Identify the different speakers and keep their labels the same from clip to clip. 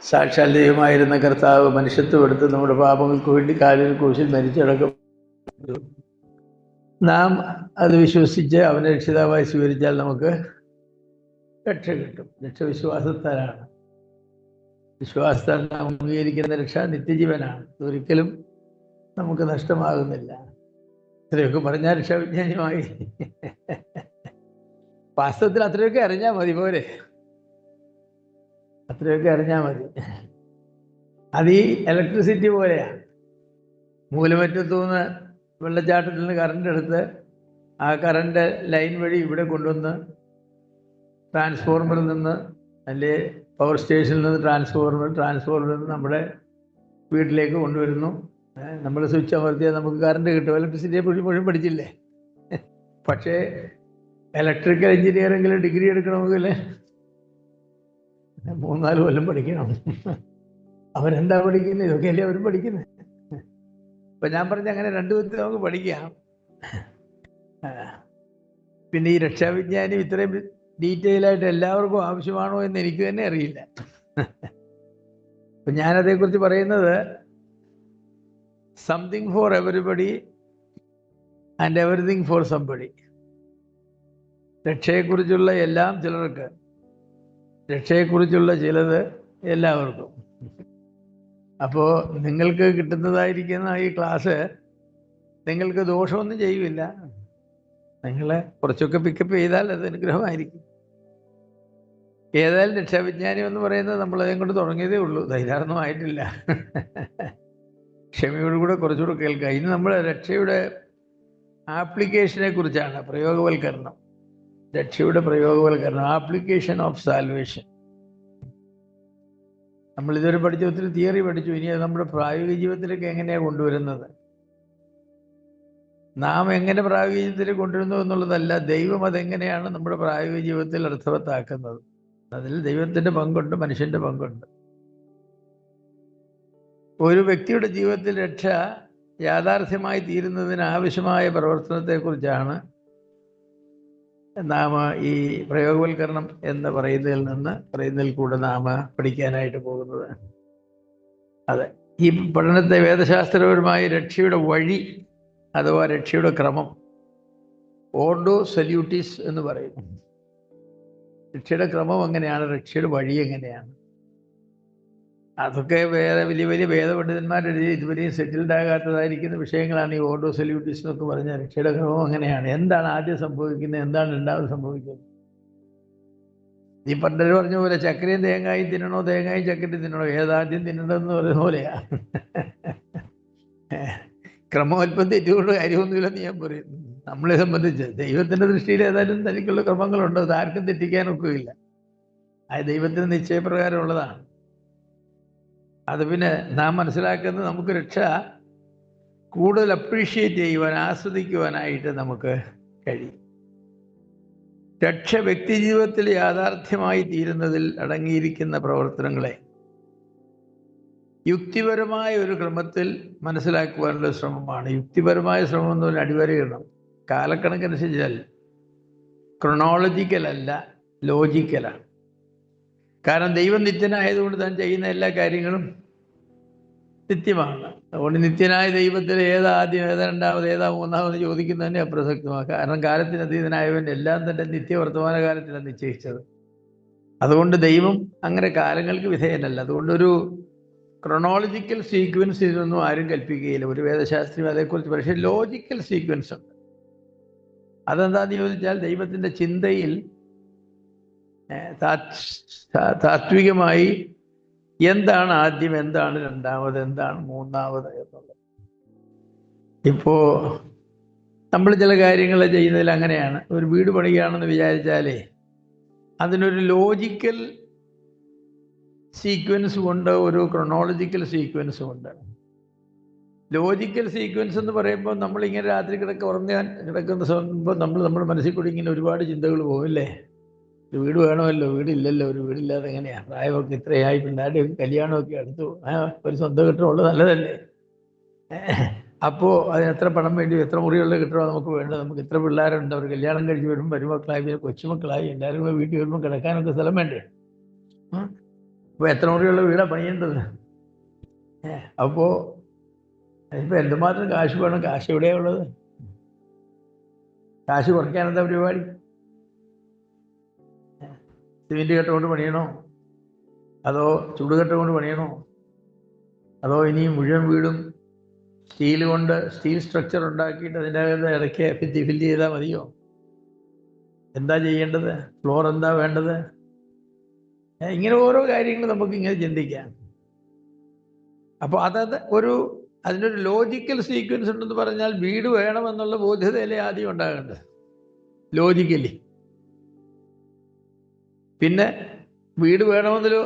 Speaker 1: സാക്ഷാൽ ദൈവമായിരുന്ന കർത്താവ് മനുഷ്യത്വം എടുത്ത് നമ്മുടെ പാപങ്ങൾക്ക് വേണ്ടി കാലിൽ ക്രൂശിൽ മരിച്ചടക്കം. നാം അത് വിശ്വസിച്ച് അവനെ രക്ഷിതാവായി സ്വീകരിച്ചാൽ നമുക്ക് രക്ഷ കിട്ടും. രക്ഷ വിശ്വാസത്താലാണ്. വിശ്വാസത്താൽ നാം അംഗീകരിക്കുന്ന രക്ഷ നിത്യജീവനാണ്. ഒരിക്കലും നമുക്ക് നഷ്ടമാകുന്നില്ല. ഇത്രയൊക്കെ പറഞ്ഞാൽ രക്ഷാവിജ്ഞാനമായി. വാസ്തവത്തിൽ അത്രയൊക്കെ അറിഞ്ഞാൽ മതി, പോരെ? അത്രയൊക്കെ അറിഞ്ഞാൽ മതി. അത് ഈ ഇലക്ട്രിസിറ്റി പോലെയാണ്. മൂലമറ്റത്തുനിന്ന് വെള്ളച്ചാട്ടത്തിൽ നിന്ന് കറണ്ട് എടുത്ത് ആ കറണ്ട് ലൈൻ വഴി ഇവിടെ കൊണ്ടുവന്ന് ട്രാൻസ്ഫോർമറിൽ നിന്ന്, അല്ലെ പവർ സ്റ്റേഷനിൽ നിന്ന് ട്രാൻസ്ഫോർമറിൽ നിന്ന് നമ്മുടെ വീട്ടിലേക്ക് കൊണ്ടുവരുന്നു. നമ്മൾ സ്വിച്ച് അമർത്തിയാൽ നമുക്ക് കറണ്ട് കിട്ടും. ഇലക്ട്രിസിറ്റിയെ മുഴുവൻ പഠിച്ചില്ലേ? പക്ഷേ ഇലക്ട്രിക്കൽ എഞ്ചിനീയറിംഗിൽ ഡിഗ്രി എടുക്കണമെങ്കിൽ 3-4 കൊല്ലം പഠിക്കണം. അവരെന്താ പഠിക്കുന്നത്? ഇതൊക്കെയല്ലേ അവർ പഠിക്കുന്നത്. അപ്പൊ ഞാൻ പറഞ്ഞ അങ്ങനെ 2 വിധത്തിൽ നമുക്ക് പഠിക്കാം. പിന്നെ ഈ രക്ഷാവിജ്ഞാനം ഇത്രയും ഡീറ്റെയിൽ ആയിട്ട് എല്ലാവർക്കും ആവശ്യമാണോ എന്ന് എനിക്ക് തന്നെ അറിയില്ല. അപ്പൊ ഞാനതേക്കുറിച്ച് പറയുന്നത് something for everybody and everything for somebody. രക്ഷയെക്കുറിച്ചുള്ള എല്ലാം ചിലർക്ക്, രക്ഷയെക്കുറിച്ചുള്ള ചിലത് എല്ലാവർക്കും. അപ്പോൾ നിങ്ങൾക്ക് കിട്ടുന്നതായിരിക്കുന്ന ഈ ക്ലാസ് നിങ്ങൾക്ക് ദോഷമൊന്നും ചെയ്യില്ല. നിങ്ങളെ കുറച്ചൊക്കെ പിക്കപ്പ് ചെയ്താൽ അത് അനുഗ്രഹമായിരിക്കും. ഏതായാലും രക്ഷാവിജ്ഞാനം എന്ന് പറയുന്നത് നമ്മളതേ കൊണ്ട് തുടങ്ങിയതേ ഉള്ളൂ. ധൈര്യമൊന്നും ആയിട്ടില്ല. ക്ഷമയോടുകൂടെ കുറച്ചുകൂടെ കേൾക്കുക. ഇനി നമ്മൾ രക്ഷയുടെ ആപ്ലിക്കേഷനെ കുറിച്ചാണ്. പ്രയോഗവൽക്കരണം, രക്ഷയുടെ പ്രയോഗവൽക്കരണം, ആപ്ലിക്കേഷൻ ഓഫ് സാൽവേഷൻ. നമ്മളിതുവരെ പഠിച്ച ഒത്തിരി തിയറി പഠിച്ചു. ഇനി അത് നമ്മുടെ പ്രായോഗിക ജീവിതത്തിലേക്ക് എങ്ങനെയാണ് കൊണ്ടുവരുന്നത്? നാം എങ്ങനെ പ്രായോഗിക ജീവിതത്തിൽ കൊണ്ടുവരുന്നു എന്നുള്ളതല്ല, ദൈവം അതെങ്ങനെയാണ് നമ്മുടെ പ്രായോഗിക ജീവിതത്തിൽ അർത്ഥവത്താക്കുന്നത്. അതിൽ ദൈവത്തിൻ്റെ പങ്കുണ്ട്, മനുഷ്യൻ്റെ പങ്കുണ്ട്. ഒരു വ്യക്തിയുടെ ജീവിതത്തിൽ രക്ഷ യാഥാർത്ഥ്യമായി തീരുന്നതിന് ആവശ്യമായ പ്രവർത്തനത്തെക്കുറിച്ചാണ് നാം ഈ പ്രയോഗവൽക്കരണം എന്ന് പറയുന്നതിൽ കൂടെ നാം പഠിക്കാനായിട്ട് പോകുന്നത്. അതെ, ഈ പഠനത്തെ വേദശാസ്ത്രപരമായ രക്ഷയുടെ വഴി അഥവാ രക്ഷയുടെ ക്രമം, ഓർഡോ സല്യൂട്ടിസ് എന്ന് പറയുന്നു. രക്ഷയുടെ ക്രമം എങ്ങനെയാണ്, രക്ഷയുടെ വഴി എങ്ങനെയാണ്, അതൊക്കെ വേറെ വലിയ വലിയ വേദപണ്ഡിതന്മാരെഴുതി ഇതുവരെയും സെറ്റിൽഡ് ആകാത്തതായിരിക്കുന്ന വിഷയങ്ങളാണ് ഈ ഓർഡോ സല്യൂട്ടിസ് എന്നൊക്കെ പറഞ്ഞ രക്ഷയുടെ ക്രമം എങ്ങനെയാണ്, എന്താണ് ആദ്യം സംഭവിക്കുന്നത്, എന്താണ് രണ്ടാമത് സംഭവിക്കുന്നത്. ഈ പണ്ടര് പറഞ്ഞ പോലെ ചക്കരയും തേങ്ങായും തിന്നണോ, തേങ്ങായും ചക്കരയും തിന്നണോ, ഏതാദ്യം തിന്നണമെന്ന് പറയുന്ന പോലെയാ. ക്രമം അല്പം തെറ്റുകൊണ്ട് കാര്യമൊന്നുമില്ലെന്ന് ഞാൻ പറയുന്നു. നമ്മളെ സംബന്ധിച്ച് ദൈവത്തിൻ്റെ ദൃഷ്ടിയിൽ ഏതായാലും തനിക്കുള്ള ക്രമങ്ങളുണ്ട്. അത് ആർക്കും തെറ്റിക്കാനൊക്കുകയില്ല. അത് ദൈവത്തിന് നിശ്ചയപ്രകാരമുള്ളതാണ്. അത് പിന്നെ നാം മനസ്സിലാക്കുന്നത് നമുക്ക് രക്ഷ കൂടുതൽ അപ്രീഷിയേറ്റ് ചെയ്യുവാൻ, ആസ്വദിക്കുവാനായിട്ട് നമുക്ക് കഴിയും. രക്ഷ വ്യക്തിജീവിതത്തിൽ യാഥാർത്ഥ്യമായി തീരുന്നതിൽ അടങ്ങിയിരിക്കുന്ന പ്രവർത്തനങ്ങളെ യുക്തിപരമായ ഒരു ക്രമത്തിൽ മനസ്സിലാക്കുവാനുള്ള ശ്രമമാണ്. യുക്തിപരമായ ശ്രമം എന്ന് പറഞ്ഞാൽ അടിവരയിടണം. കാലക്കണക്കനുസരിച്ചാൽ ക്രൊണോളജിക്കൽ അല്ല, ലോജിക്കലാണ്. കാരണം ദൈവം നിത്യനായതുകൊണ്ട് താൻ ചെയ്യുന്ന എല്ലാ കാര്യങ്ങളും നിത്യമാണ്. അതുകൊണ്ട് നിത്യനായ ദൈവത്തിൽ ഏതാദ്യം, ഏതാ രണ്ടാമത്, ഏതാ മൂന്നാമത് ചോദിക്കുന്നത് തന്നെ അപ്രസക്തമാണ്. കാരണം കാലത്തിന് അതീതനായവൻ എല്ലാം തന്നെ നിത്യവർത്തമാന കാലത്തിലാണ് നിശ്ചയിച്ചത്. അതുകൊണ്ട് ദൈവം അങ്ങനെ കാലങ്ങൾക്ക് വിധേയനല്ല. അതുകൊണ്ടൊരു ക്രൊണോളജിക്കൽ സീക്വൻസ് ഇതൊന്നും ആരും കൽപ്പിക്കുകയില്ല. ഒരു വേദശാസ്ത്രി അതേക്കുറിച്ച്. പക്ഷേ ലോജിക്കൽ സീക്വൻസ് ഉണ്ട്. അതെന്താന്ന് ചോദിച്ചാൽ ദൈവത്തിൻ്റെ ചിന്തയിൽ താത്വികമായി എന്താണ് ആദ്യം, എന്താണ് രണ്ടാമത്, എന്താണ് മൂന്നാമത് എന്നുള്ളത്. ഇപ്പോൾ നമ്മൾ ചില കാര്യങ്ങൾ ചെയ്യുന്നതിൽ അങ്ങനെയാണ്. ഒരു വീട് പണിയുകയാണെന്ന് വിചാരിച്ചാലേ അതിനൊരു ലോജിക്കൽ സീക്വൻസും ഉണ്ട്, ഒരു ക്രൊണോളജിക്കൽ സീക്വൻസും ഉണ്ട്. ലോജിക്കൽ സീക്വൻസ് എന്ന് പറയുമ്പോൾ നമ്മളിങ്ങനെ രാത്രി ഉറങ്ങാൻ കിടക്കുന്ന സമയത്ത് നമ്മുടെ മനസ്സിൽ കൂടി ഇങ്ങനെ ഒരുപാട് ചിന്തകൾ പോകില്ലേ. ഒരു വീട് വേണമല്ലോ, വീടില്ലല്ലോ, ഒരു വീടില്ലാതെ എങ്ങനെയാണ്, പ്രായമൊക്കെ ഇത്രയായി, പിള്ളേരുടെ കല്യാണമൊക്കെ അടുത്തു, ഒരു സ്വന്തം കെട്ടിടമുള്ളത് നല്ലതല്ലേ. അപ്പോൾ അതിന് എത്ര പണം വേണ്ടി, എത്ര മുറിയുള്ള കെട്ടിടമോ നമുക്ക് വേണ്ടത്, നമുക്ക് ഇത്ര പിള്ളേരുണ്ട്, അവർ കല്യാണം കഴിച്ച് വരുമ്പോൾ മരുമക്കളായി, പിന്നെ കൊച്ചുമക്കളായി, എല്ലാവരും കൂടെ വീട്ടിൽ വരുമ്പോൾ കിടക്കാനൊക്കെ സ്ഥലം വേണ്ടേ. അപ്പോൾ എത്ര മുറിയുള്ള വീടാണ് പണിയേണ്ടത്? അപ്പോൾ ഇപ്പം എന്തുമാത്രം കാശ് വേണം? കാശ് എവിടെയാണ് ഉള്ളത്? കാശ് കുറയ്ക്കാൻ എന്താ പരിപാടി? സിമെൻറ്റ് കെട്ട് കൊണ്ട് പണിയണോ? അതോ ചുടുകെട്ട് കൊണ്ട് പണിയണോ? അതോ ഇനി മുഴുവൻ വീടും സ്റ്റീൽ സ്ട്രക്ചർ ഉണ്ടാക്കിയിട്ട് അതിൻ്റെ അകത്ത് ഇടയ്ക്ക് ഫില്ല് ചെയ്താൽ മതിയോ? എന്താ ചെയ്യേണ്ടത്? ഫ്ലോർ എന്താ വേണ്ടത്? ഇങ്ങനെ ഓരോ കാര്യങ്ങൾ നമുക്ക് ഇങ്ങനെ ചിന്തിക്കാം. അപ്പോൾ അതിനൊരു ലോജിക്കൽ സീക്വൻസ് ഉണ്ടെന്ന് പറഞ്ഞാൽ വീട് വേണമെന്നുള്ള ബോധ്യതയല്ലേ ആദ്യം ഉണ്ടാകേണ്ടത്, ലോജിക്കലി. പിന്നെ വീട് വേണമെന്നല്ലോ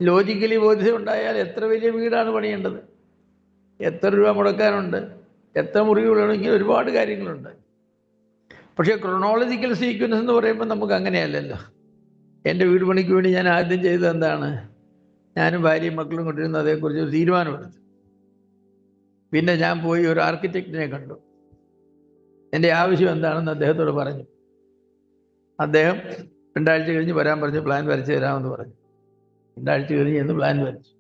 Speaker 1: ലോജിക്കലി ബോധ്യം ഉണ്ടായാൽ എത്ര വലിയ വീടാണ് പണിയേണ്ടത്? എത്ര രൂപ മുടക്കാനുണ്ട്? എത്ര മുറികളാണ്? ഇങ്ങനെ ഒരുപാട് കാര്യങ്ങളുണ്ട്. പക്ഷേ ക്രൊണോളജിക്കൽ സീക്വൻസ് എന്ന് പറയുമ്പോൾ നമുക്ക് അങ്ങനെയല്ലല്ലോ. എൻ്റെ വീട് പണിക്ക് വേണ്ടി ഞാൻ ആദ്യം ചെയ്തത് എന്താണ്? ഞാനും ഭാര്യയും മക്കളും കൊണ്ടിരുന്ന അതേക്കുറിച്ച് ഒരു തീരുമാനമെടുത്തു. പിന്നെ ഞാൻ പോയി ഒരു ആർക്കിടെക്റ്റിനെ കണ്ടു. എൻ്റെ ആവശ്യം എന്താണെന്ന് അദ്ദേഹത്തോട് പറഞ്ഞു. അദ്ദേഹം 2 ആഴ്ച കഴിഞ്ഞ് വരാൻ പറഞ്ഞു, പ്ലാൻ വരച്ച് തരാമെന്ന് പറഞ്ഞു. 2 ആഴ്ച കഴിഞ്ഞ് എന്ന് പ്ലാൻ വരച്ചു.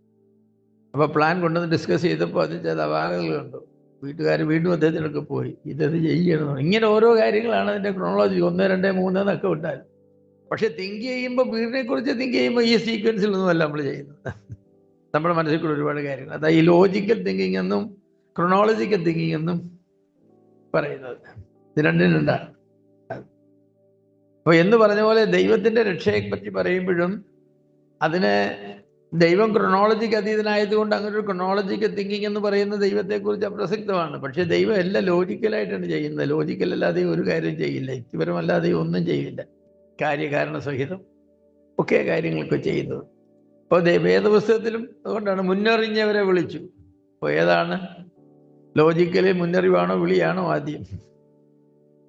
Speaker 1: അപ്പോൾ പ്ലാൻ കൊണ്ടുവന്ന് ഡിസ്കസ് ചെയ്തപ്പോൾ അതിൽ ചില അപാകതകൾ കണ്ടു. വീട്ടുകാർ വീണ്ടും അദ്ദേഹത്തിനൊക്കെ പോയി ഇതത് ചെയ്യണം. ഇങ്ങനെ ഓരോ കാര്യങ്ങളാണ് അതിൻ്റെ ക്രോണോളജി. 1, 2, 3 എന്നൊക്കെ വിട്ടാൽ. പക്ഷെ തിങ്ക് ചെയ്യുമ്പോൾ, വീടിനെ കുറിച്ച് തിങ്ക് ചെയ്യുമ്പോൾ ഈ സീക്വൻസിലൊന്നുമല്ല നമ്മൾ ചെയ്യുന്നത്. നമ്മുടെ മനസ്സിൽ കൂടെ ഒരുപാട് കാര്യങ്ങൾ. അതായത് ഈ ലോജിക്കൽ തിങ്കിങ് എന്നും ക്രൊണോളജിക്കൽ തിങ്കിങ് എന്നും പറയുന്നത് ഇത് രണ്ടാണ്. അപ്പോൾ എന്ന് പറഞ്ഞ പോലെ ദൈവത്തിൻ്റെ രക്ഷയെ പറ്റി പറയുമ്പോഴും അതിന് ദൈവം ക്രൊണോളജിക്ക് അതീതനായതുകൊണ്ട് അങ്ങനെ ഒരു ക്രൊണോളജിക്കൽ തിങ്കിങ് എന്ന് പറയുന്ന ദൈവത്തെക്കുറിച്ച് അപ്രസക്തമാണ്. പക്ഷേ ദൈവം എല്ലാം ലോജിക്കലായിട്ടാണ് ചെയ്യുന്നത്. ലോജിക്കലല്ലാതെ ഒരു കാര്യം ചെയ്യില്ല, യുക്തിപരമല്ലാതെ ഒന്നും ചെയ്യില്ല. കാര്യകാരണ സഹിതം ഒക്കെ കാര്യങ്ങളൊക്കെ ചെയ്യുന്നത്. അപ്പോൾ വേദപുസ്തകത്തിലും അതുകൊണ്ടാണ് മുന്നറിഞ്ഞവരെ വിളിച്ചു. അപ്പോൾ ഏതാണ് ലോജിക്കലി? മുന്നറിവാണോ വിളിയാണോ ആദ്യം?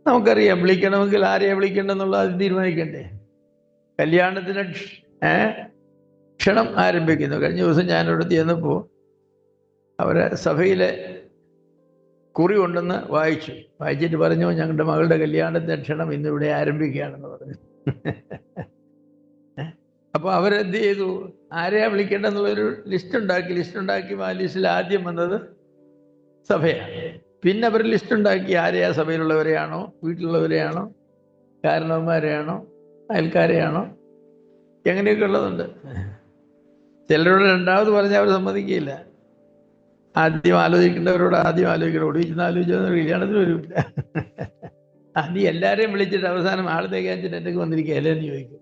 Speaker 1: നമുക്കറിയാം, വിളിക്കണമെങ്കിൽ ആരെയാണ് വിളിക്കേണ്ടതെന്നുള്ള ആദ്യം തീരുമാനിക്കണ്ടേ? കല്യാണത്തിന് ക്ഷണം ആരംഭിക്കുന്നു. കഴിഞ്ഞ ദിവസം ഞാനവിടെ ചെന്നപ്പോൾ അവരെ സഭയിലെ കുറി കൊണ്ടെന്ന് വായിച്ചിട്ട് പറഞ്ഞു, ഞങ്ങളുടെ മകളുടെ കല്യാണത്തിൻ്റെ ക്ഷണം ഇന്നിവിടെ ആരംഭിക്കുകയാണെന്ന് പറഞ്ഞു. അപ്പോൾ അവരെന്ത് ചെയ്തു? ആരെയാ വിളിക്കേണ്ടെന്നുള്ളൊരു ലിസ്റ്റ് ഉണ്ടാക്കി ആ ലിസ്റ്റിൽ ആദ്യം വന്നത് സഭയാണ്. പിന്നെ അവർ ലിസ്റ്റ് ഉണ്ടാക്കി ആരെയാ? സഭയിലുള്ളവരെയാണോ, വീട്ടിലുള്ളവരെയാണോ, കാരണവന്മാരെയാണോ, അയൽക്കാരെയാണോ, എങ്ങനെയൊക്കെ ഉള്ളതുണ്ട്. ചിലരോട് രണ്ടാമത് പറഞ്ഞാൽ അവർ സമ്മതിക്കില്ല. ആദ്യം ആലോചിക്കേണ്ടവരോട് ആദ്യം ആലോചിക്കണം. ഒടിവിച്ച് ആലോചിച്ചൊന്നും കല്യാണത്തിന് വരില്ല. നീ എല്ലാവരെയും വിളിച്ചിട്ട് അവസാനം ആൾ തികയാച്ചിട്ട് എൻ്റെ വന്നിരിക്കുകയല്ലേ എന്ന് ചോദിക്കും.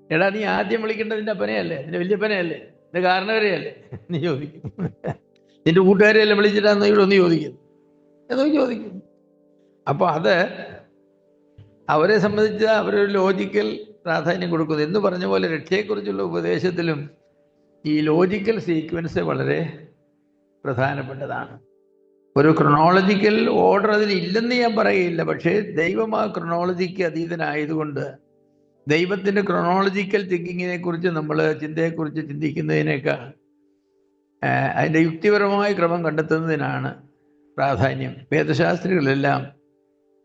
Speaker 1: എടാ, നീ ആദ്യം വിളിക്കേണ്ടതിൻ്റെ അപ്പനെയല്ലേ, നിന്റെ വല്യപ്പനെയല്ലേ, നിന്റെ കാരണവരെയല്ലേ നീ ചോദിക്കും. നിന്റെ കൂട്ടുകാരെയല്ലേ വിളിച്ചിട്ടാന്ന് ഇവിടെ ഒന്ന് ചോദിക്കും എന്നൊക്കെ ചോദിക്കും. അപ്പോൾ അത് അവരെ സംബന്ധിച്ച് അവരൊരു ലോജിക്കൽ പ്രാധാന്യം കൊടുക്കുന്നു. എന്ന് പറഞ്ഞ പോലെ രക്ഷയെക്കുറിച്ചുള്ള ഉപദേശത്തിലും ഈ ലോജിക്കൽ സീക്വൻസ് വളരെ പ്രധാനപ്പെട്ടതാണ്. ഒരു ക്രൊണോളജിക്കൽ ഓർഡർ അതിലില്ലെന്ന് ഞാൻ പറയില്ല. പക്ഷേ ദൈവം ആ ക്രൊണോളജിക്ക് അതീതനായതുകൊണ്ട് ദൈവത്തിൻ്റെ ക്രൊണോളജിക്കൽ തിങ്കിങ്ങിനെ കുറിച്ച് ചിന്തയെക്കുറിച്ച് ചിന്തിക്കുന്നതിനേക്കാൾ അതിൻ്റെ യുക്തിപരമായ ക്രമം കണ്ടെത്തുന്നതിനാണ് പ്രാധാന്യം. വേദശാസ്ത്രികളെല്ലാം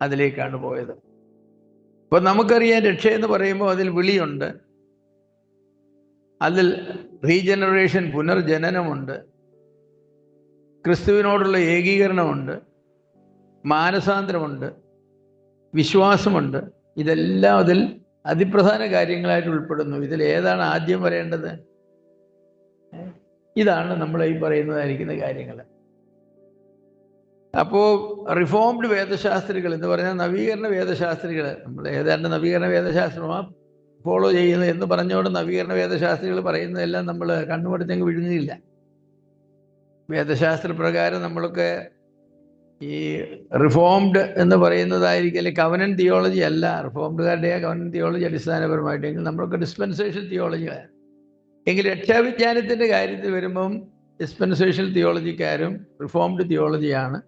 Speaker 1: അതിലേക്കാണ് പോയത്. അപ്പോൾ നമുക്കറിയാം, രക്ഷയെന്ന് പറയുമ്പോൾ അതിൽ വിളിയുണ്ട്, അതിൽ റീജനറേഷൻ, പുനർജനനമുണ്ട്, ക്രിസ്തുവിനോടുള്ള ഏകീകരണമുണ്ട്, മാനസാന്തരമുണ്ട്, വിശ്വാസമുണ്ട്. ഇതെല്ലാം അതിൽ അതിപ്രധാന കാര്യങ്ങളായിട്ട് ഉൾപ്പെടുന്നു. ഇതിൽ ഏതാണ് ആദ്യം വരേണ്ടത്? ഇതാണ് നമ്മൾ ഈ പറയുന്നതായിരിക്കുന്ന കാര്യങ്ങൾ. അപ്പോൾ റിഫോംഡ് വേദശാസ്ത്രികൾ എന്ന് പറഞ്ഞാൽ നവീകരണ വേദശാസ്ത്രികൾ, നമ്മൾ ഏതാണ്ട് നവീകരണ വേദശാസ്ത്രമാണ് ഫോളോ ചെയ്യുന്നത് എന്ന് പറഞ്ഞുകൊണ്ട് നവീകരണ വേദശാസ്ത്രികൾ പറയുന്നതെല്ലാം നമ്മൾ കണ്ണുപടുത്തെങ്കിൽ വിഴുങ്ങിയില്ല. വേദശാസ്ത്ര പ്രകാരം നമ്മളൊക്കെ ഈ റിഫോംഡ് എന്ന് പറയുന്നതായിരിക്കും, അല്ലെങ്കിൽ കവനൻ തിയോളജി അല്ല. റിഫോംഡുകാരുടെ കവനൻ തിയോളജി അടിസ്ഥാനപരമായിട്ടെങ്കിൽ നമ്മളൊക്കെ ഡിസ്പെൻസേഷൻ തിയോളജിയാണ്. എങ്കിൽ രക്ഷാവിജ്ഞാനത്തിൻ്റെ കാര്യത്തിൽ വരുമ്പം ഡിസ്പെൻസേഷൻ തിയോളജിക്കാരും റിഫോംഡ് തിയോളജിയാണ്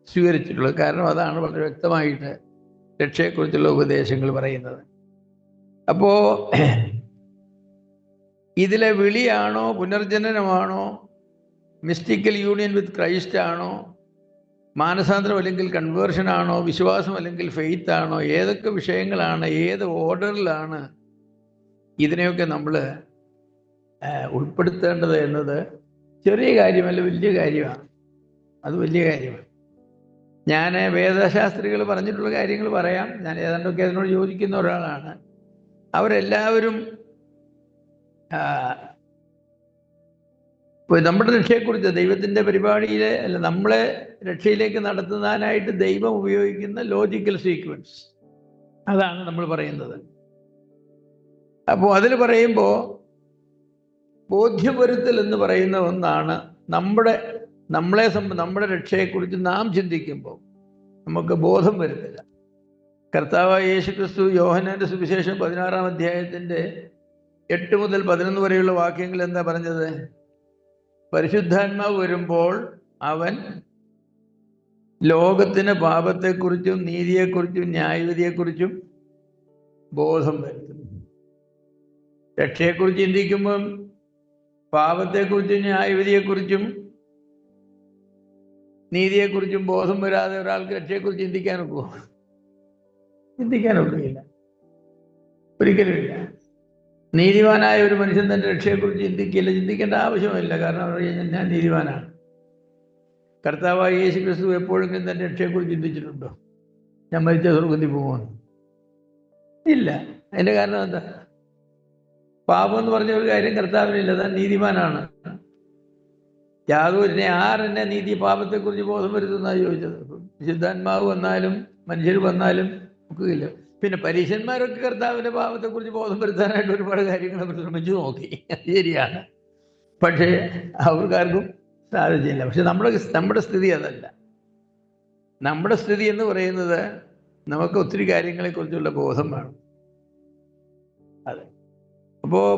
Speaker 1: സ്വീകരിച്ചിട്ടുള്ളത്. കാരണം അതാണ് വളരെ വ്യക്തമായിട്ട് രക്ഷയെക്കുറിച്ചുള്ള ഉപദേശങ്ങൾ പറയുന്നത്. അപ്പോൾ ഇതിലെ വിളിയാണോ, പുനർജനനമാണോ, മിസ്റ്റിക്കൽ യൂണിയൻ വിത്ത് ക്രൈസ്റ്റ് ആണോ, മാനസാന്തരം അല്ലെങ്കിൽ കൺവേർഷൻ ആണോ, വിശ്വാസം അല്ലെങ്കിൽ ഫെയ്ത്ത് ആണോ, ഏതൊക്കെ വിഷയങ്ങളാണ്, ഏത് ഓർഡറിലാണ്, ഇതിനെയൊക്കെ നമ്മൾ ഉൾപ്പെടുത്തേണ്ടത് എന്നത് ചെറിയ കാര്യമല്ല, വലിയ കാര്യമാണ്. അത് വലിയ കാര്യമാണ്. ഞാൻ വേദശാസ്ത്രികൾ പറഞ്ഞിട്ടുള്ള കാര്യങ്ങൾ പറയാം. ഞാൻ ഏതാണ്ടൊക്കെ അതിനോട് യോജിക്കുന്ന ഒരാളാണ്. അവരെല്ലാവരും നമ്മുടെ രക്ഷയെക്കുറിച്ച്, ദൈവത്തിൻ്റെ പരിപാടിയിലെ അല്ല, നമ്മളെ രക്ഷയിലേക്ക് നടത്തുന്നതിനായിട്ട് ദൈവം ഉപയോഗിക്കുന്ന ലോജിക്കൽ സീക്വൻസ്, അതാണ് നമ്മൾ പറയുന്നത്. അപ്പോൾ അതിൽ പറയുമ്പോൾ ബോധ്യപ്പെടുത്തൽ എന്ന് പറയുന്ന ഒന്നാണ് നമ്മുടെ രക്ഷയെക്കുറിച്ച് നാം ചിന്തിക്കുമ്പോൾ നമുക്ക് ബോധം വരുന്നില്ല. കർത്താവായ യേശുക്രിസ്തു യോഹന്നാന്റെ സുവിശേഷം 16-ാം അധ്യായത്തിൻ്റെ 8 മുതൽ 11 വരെയുള്ള വാക്യങ്ങൾ എന്താ പറഞ്ഞത്? പരിശുദ്ധാത്മാവ് വരുമ്പോൾ അവൻ ലോകത്തിന് പാപത്തെക്കുറിച്ചും നീതിയെക്കുറിച്ചും ന്യായവിധിയെക്കുറിച്ചും ബോധം വരുത്തും. രക്ഷയെക്കുറിച്ച് ചിന്തിക്കുമ്പം പാപത്തെക്കുറിച്ചും ന്യായവിധിയെക്കുറിച്ചും നീതിയെക്കുറിച്ചും ബോധം വരാതെ ഒരാൾക്ക് രക്ഷയെക്കുറിച്ച് ചിന്തിക്കാനൊക്കുമോ? ചിന്തിക്കാനൊക്കുകയില്ല, ഒരിക്കലുമില്ല. നീതിമാനായ ഒരു മനുഷ്യൻ തൻ്റെ രക്ഷയെക്കുറിച്ച് ചിന്തിക്കേണ്ട ആവശ്യമില്ല. കാരണം ഞാൻ നീതിമാനാണ്. കർത്താവായ യേശു ക്രിസ്തു എപ്പോഴെങ്കിലും തൻ്റെ രക്ഷയെക്കുറിച്ച് ചിന്തിച്ചിട്ടുണ്ടോ? ഞാൻ മരിച്ച സ്വർഗ്ഗത്തിൽ പോകുമെന്ന്? ഇല്ല. അതിൻ്റെ കാരണം എന്താ? പാപം എന്ന് പറഞ്ഞ ഒരു കാര്യം കർത്താവിനില്ല. താൻ നീതിമാനാണ്. ആരെന്നെ നീതി പാപത്തെക്കുറിച്ച് ബോധം വരുത്തുന്നതാണ് ചോദിച്ചത്. വിശുദ്ധാത്മാവ് വന്നാലും മനുഷ്യർ വന്നാലും ഒക്കുകയില്ല. പിന്നെ പരീശന്മാരൊക്കെ കർത്താവിൻ്റെ പാപത്തെക്കുറിച്ച് ബോധം വരുത്താനായിട്ട് ഒരുപാട് കാര്യങ്ങൾ അവർ ശ്രമിച്ചു നോക്കി, ശരിയാണ്. പക്ഷേ അവർക്കാർക്കും സാധിച്ചില്ല. പക്ഷെ നമ്മുടെ സ്ഥിതി അതല്ല. നമ്മുടെ സ്ഥിതി എന്ന് പറയുന്നത് നമുക്ക് ഒത്തിരി കാര്യങ്ങളെക്കുറിച്ചുള്ള ബോധം വേണം. അതെ. അപ്പോൾ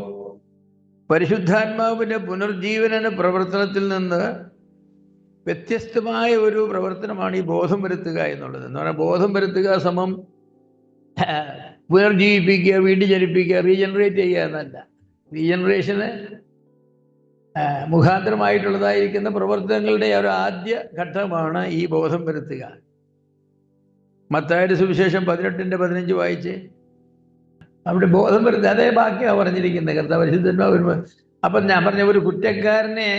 Speaker 1: പരിശുദ്ധാത്മാവിൻ്റെ പുനർജീവന പ്രവർത്തനത്തിൽ നിന്ന് വ്യത്യസ്തമായ ഒരു പ്രവർത്തനമാണ് ഈ ബോധം വരുത്തുക എന്നുള്ളത്. എന്ന് പറഞ്ഞാൽ ബോധം വരുത്തുക സമം പുനർജീവിപ്പിക്കുക, വീണ്ടും ജനിപ്പിക്കുക, റീജനറേറ്റ് ചെയ്യുക എന്നല്ല. റീജനറേഷന് മുഖാന്തരമായിട്ടുള്ളതായിരിക്കുന്ന പ്രവർത്തനങ്ങളുടെ ഒരു ആദ്യ ഘട്ടമാണ് ഈ ബോധം വരുത്തുക. മത്തായിയുടെ സുവിശേഷം 18-15 വായിച്ച് അവിടെ ബോധം വരുത്തുക. അതേ ബാക്കിയാണ് പറഞ്ഞിരിക്കുന്നത്. കർത്താവ് പരിശുദ്ധാത്മാവ് വരുമ്പോൾ, അപ്പം ഞാൻ പറഞ്ഞ ഒരു കുറ്റക്കാരനെ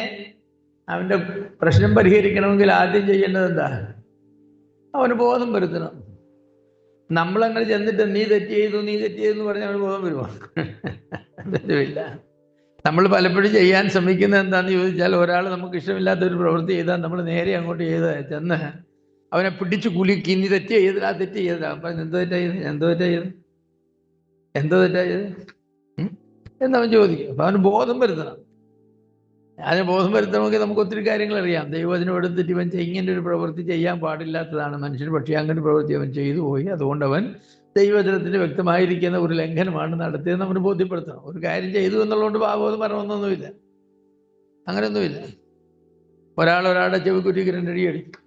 Speaker 1: അവൻ്റെ പ്രശ്നം പരിഹരിക്കണമെങ്കിൽ ആദ്യം ചെയ്യേണ്ടത് എന്താ? അവന് ബോധം വരുത്തണം. നമ്മളങ്ങനെ ചെന്നിട്ട് നീ തെറ്റ് ചെയ്തു എന്ന് പറഞ്ഞാൽ അവന് ബോധം വരുമോ? വരുമില്ല. നമ്മൾ പലപ്പോഴും ചെയ്യാൻ ശ്രമിക്കുന്നത് എന്താണെന്ന് ചോദിച്ചാൽ, ഒരാൾ നമുക്ക് ഇഷ്ടമില്ലാത്തൊരു പ്രവൃത്തി ചെയ്താൽ നമ്മൾ നേരെ അങ്ങോട്ട് ചെന്ന് അവനെ പിടിച്ച് കുലുക്കി, നീ തെറ്റ് ചെയ്തില്ല, തെറ്റ് ചെയ്തില്ല. അപ്പം എന്തോ തെറ്റാ ചെയ്ത് എന്നവൻ ചോദിക്കും. അപ്പം അവന് ബോധം വരുത്തണം. അതിന് ബോധം വരുത്തണമെങ്കിൽ നമുക്ക് ഒത്തിരി കാര്യങ്ങൾ അറിയാം. ദൈവം അതിനോടെത്തിട്ട് ഇവൻ ഇങ്ങനെ ഒരു പ്രവൃത്തി ചെയ്യാൻ പാടില്ലാത്തതാണ് മനുഷ്യൻ, പക്ഷേ അങ്ങനെ പ്രവൃത്തി അവൻ ചെയ്തു പോയി. അതുകൊണ്ട് അവൻ ദൈവവചനത്തിന് വ്യക്തമായിരിക്കുന്ന ഒരു ലംഘനമാണ് നടത്തിയത് അവന് ബോധ്യപ്പെടുത്തണം. ഒരു കാര്യം ചെയ്തു എന്നുള്ളതുകൊണ്ട് പാപബോധം വരണമെന്നൊന്നുമില്ല, അങ്ങനെയൊന്നുമില്ല. ഒരാളുടെ ചെവിക്കുറ്റിക്ക് 2 അടി അടിക്കും.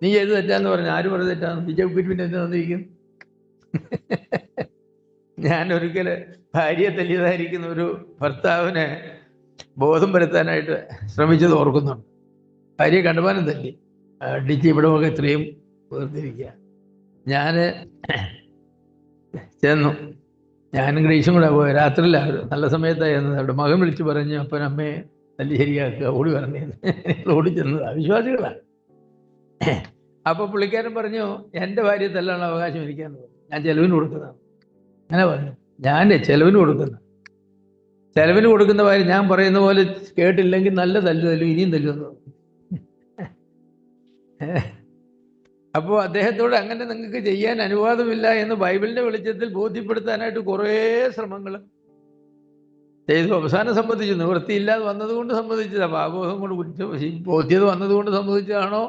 Speaker 1: നീ ചെയ്ത് തെറ്റാന്ന് പറഞ്ഞു. ആര് പറഞ്ഞു തെറ്റാന്ന്? ഈ ചെവിക്കുറ്റി പിന്നെ എന്താ വന്നിരിക്കും? ഞാൻ ഒരിക്കൽ ഭാര്യയെ തല്ലിയതായിരിക്കുന്ന ഒരു ഭർത്താവിനെ ബോധം വരുത്താനായിട്ട് ശ്രമിച്ചത് ഓർക്കുന്നുണ്ട്. ഭാര്യയെ കണ്ടുപാനം തല്ലി അടിച്ച് ഇവിടമൊക്കെ ഇത്രയും വേർതിരിക്കുക. ഞാൻ ചെന്നു. ഞാനും ഗ്രീഷും കൂടെ പോയി. രാത്രിയിലായിരുന്നു, നല്ല സമയത്തായിരുന്നു. അവിടെ മകൻ വിളിച്ച് പറഞ്ഞു, അപ്പൻ അമ്മയെ തല്ലി ശരിയാക്കുക, ഓടി പറഞ്ഞേന്ന്. ഓടി ചെന്നത് അവിശ്വാസികളാണ്. അപ്പോൾ പുള്ളിക്കാരൻ പറഞ്ഞു, എൻ്റെ ഭാര്യ തല്ലാണ് അവകാശം എനിക്കാന്ന് പറഞ്ഞു. ഞാൻ ചെലവിന് കൊടുക്കുന്നതാണ്. അങ്ങനെ പറഞ്ഞു, ഞാൻ ചെലവിന് കൊടുക്കുന്ന ഭാര്യ ഞാൻ പറയുന്ന പോലെ കേട്ടില്ലെങ്കിൽ നല്ല തല്ലും ഇനിയും തല്ലുമെന്ന് പറഞ്ഞു. അപ്പോൾ അദ്ദേഹത്തോട് അങ്ങനെ നിങ്ങൾക്ക് ചെയ്യാൻ അനുവാദമില്ല എന്ന് ബൈബിളിൻ്റെ വെളിച്ചത്തിൽ ബോധ്യപ്പെടുത്താനായിട്ട് കുറേ ശ്രമങ്ങൾ ചെയ്തു. അവസാനം സമ്മതിച്ചു. നിവൃത്തിയില്ലാതെ വന്നതുകൊണ്ട് സമ്മതിച്ചതാണ്. പാപബോധം കൊണ്ട് ബോധ്യത വന്നതുകൊണ്ട് സമ്മതിച്ചതാണോ,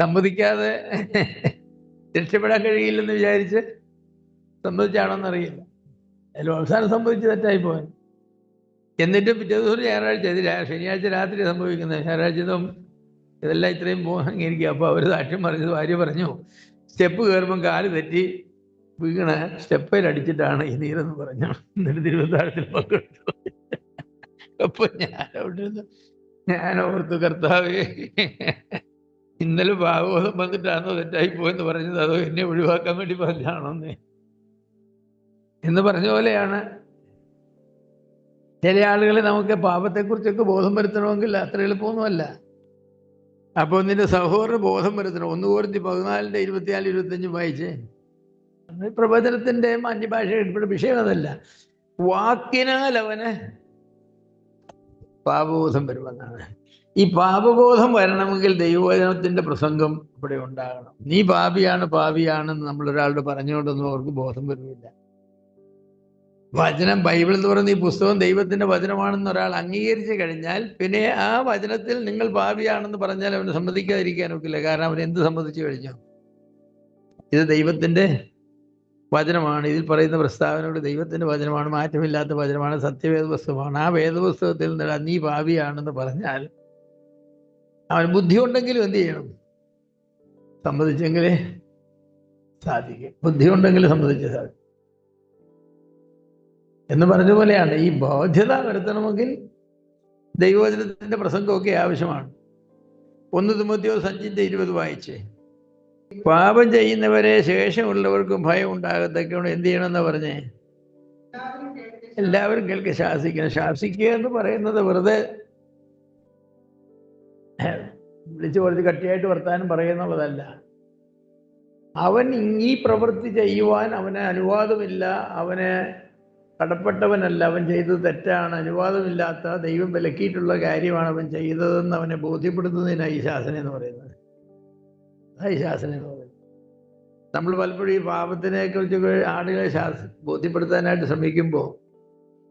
Speaker 1: സമ്മതിക്കാതെ രക്ഷപ്പെടാൻ കഴിയില്ലെന്ന് വിചാരിച്ച് സമ്മതിച്ചാണോന്നറിയില്ല. അതിലും അവസാനം സംഭവിച്ച് തെറ്റായിപ്പോയി. എന്നിട്ടും പിറ്റേ ദിവസം ഞായറാഴ്ച, ശനിയാഴ്ച രാത്രി സംഭവിക്കുന്നത്. ഞായറാഴ്ച ഇതെല്ലാം ഇത്രയും അംഗീകരിക്കുക. അപ്പോൾ അവർ സാക്ഷ്യം പറഞ്ഞത്, ഭാര്യ പറഞ്ഞു, സ്റ്റെപ്പ് കയറുമ്പം കാല് തെറ്റി വീണ സ്റ്റെപ്പിൽ അടിച്ചിട്ടാണ് ഈ നീരെന്ന് പറഞ്ഞു. എന്നിട്ട് തിരുവനന്തപുരത്തിൽ പങ്കെടുത്തു. അപ്പോൾ ഞാൻ ഓർത്തു, കർത്താവേ, ഇന്നലെ ഭാഗവതം വന്നിട്ടാണോ തെറ്റായിപ്പോയെന്ന് പറഞ്ഞത്, അതോ എന്നെ ഒഴിവാക്കാൻ വേണ്ടി പറഞ്ഞാണോന്ന് എന്ന് പറഞ്ഞ പോലെയാണ് ചില ആളുകളെ നമുക്ക് പാപത്തെക്കുറിച്ചൊക്കെ ബോധം വരുത്തണമെങ്കിൽ അത്ര എളുപ്പമൊന്നുമല്ല. അപ്പോൾ നിന്റെ സഹോദരന് ബോധം വരുത്തണം. 1 Corinthians 14:24-25 വായിച്ചേ. പ്രവചനത്തിന്റെ അന്യഭാഷ ഇവിടെ വിഷയം അതല്ല. വാക്കിനാൽ അവന് പാപബോധം വരുമെന്നാണ്. ഈ പാപബോധം വരണമെങ്കിൽ ദൈവവചനത്തിന്റെ പ്രസംഗം ഇവിടെ ഉണ്ടാകണം. നീ പാപിയാണെന്ന് നമ്മളൊരാളോട് പറഞ്ഞുകൊണ്ടൊന്നും അവർക്ക് ബോധം വരുന്നില്ല. വചനം, ബൈബിൾ എന്ന് പറയുന്ന ഈ പുസ്തകം ദൈവത്തിന്റെ വചനമാണെന്ന് ഒരാൾ അംഗീകരിച്ചു കഴിഞ്ഞാൽ പിന്നെ ആ വചനത്തിൽ നിങ്ങൾ പാപിയാണെന്ന് പറഞ്ഞാൽ അവന് സമ്മതിക്കാതിരിക്കാൻ ഒക്കില്ല. കാരണം അവൻ എന്ത് സമ്മതിച്ചു കഴിഞ്ഞു? ഇത് ദൈവത്തിന്റെ വചനമാണ്. ഇതിൽ പറയുന്ന പ്രസ്താവനയോട് ദൈവത്തിന്റെ വചനമാണ്, മാറ്റമില്ലാത്ത വചനമാണ്, സത്യവേദപുസ്തകമാണ്. ആ വേദപുസ്തകത്തിൽ നിന്ന് നീ പാപിയാണെന്ന് പറഞ്ഞാൽ അവൻ ബുദ്ധി ഉണ്ടെങ്കിലും എന്ത് ചെയ്യണം? സമ്മതിച്ചെങ്കിലേ സാധിക്കും. ബുദ്ധി ഉണ്ടെങ്കിലും സമ്മതിച്ചേ സാധിക്കും എന്ന് പറഞ്ഞ പോലെയാണ്. ഈ ബോധ്യത വരുത്തണമെങ്കിൽ ദൈവവചനത്തിന്റെ പ്രസംഗമൊക്കെ ആവശ്യമാണ്. 1 തിമോത്തിയോസ് 5:20 വായിച്ചേ. പാപം ചെയ്യുന്നവരെ ശേഷമുള്ളവർക്കും ഭയം ഉണ്ടാകത്തക്കൊണ്ട് എന്ത് ചെയ്യണമെന്നാ പറഞ്ഞേ? എല്ലാവരും കേൾക്കെ ശാസിക്കണം. ശാസിക്കുക എന്ന് പറയുന്നത് വെറുതെ വിളിച്ചു കുറച്ച് കട്ടിയായിട്ട് വർത്താനം പറയുന്നുള്ളതല്ല. അവൻ ഈ പ്രവൃത്തി ചെയ്യുവാൻ അവന് അനുവാദമില്ല, അവന് കടപ്പെട്ടവനല്ല, അവൻ ചെയ്തത് തെറ്റാണ്, അനുവാദമില്ലാത്ത ദൈവം വിലക്കിയിട്ടുള്ള കാര്യമാണ് അവൻ ചെയ്തതെന്ന് അവനെ ബോധ്യപ്പെടുത്തുന്നതിനായി ശാസന എന്ന് പറയുന്നത്. അതായി ശാസന എന്ന് പറയുന്നത്. നമ്മൾ പലപ്പോഴും ഈ പാപത്തിനെ കുറിച്ചൊക്കെ ആളുകളെ ബോധ്യപ്പെടുത്താനായിട്ട് ശ്രമിക്കുമ്പോൾ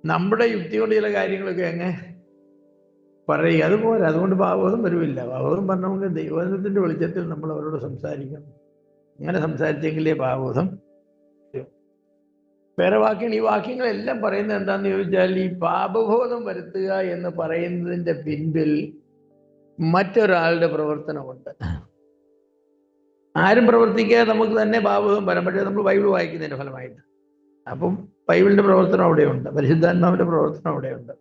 Speaker 1: നമ്മുടെ യുക്തി കൊണ്ട് ചില കാര്യങ്ങളൊക്കെ അങ്ങ് പറയുക. അതുപോലെ അതുകൊണ്ട് പാപബോധം വരുമില്ല. പാപബോധം പറഞ്ഞുകൊണ്ട് ദൈവത്തിന്റെ വെളിച്ചത്തിൽ നമ്മൾ അവരോട് സംസാരിക്കണം. അങ്ങനെ സംസാരിച്ചെങ്കിലേ പാപബോധം. വേറെ വാക്യങ്ങൾ, ഈ വാക്യങ്ങളെല്ലാം പറയുന്നത് എന്താണെന്ന് ചോദിച്ചാൽ, ഈ പാപബോധം വരുത്തുക എന്ന് പറയുന്നതിൻ്റെ പിൻപിൽ മറ്റൊരാളുടെ പ്രവർത്തനമുണ്ട്. ആരും പ്രവർത്തിക്കാതെ നമുക്ക് തന്നെ പാപബോധം വരാൻ. പക്ഷേ നമ്മൾ ബൈബിൾ വായിക്കുന്നതിൻ്റെ ഫലമായിട്ട്. അപ്പം ബൈബിളിൻ്റെ പ്രവർത്തനം അവിടെയുണ്ട്, പരിശുദ്ധാത്മാവിൻ്റെ പ്രവർത്തനം അവിടെയുണ്ട്.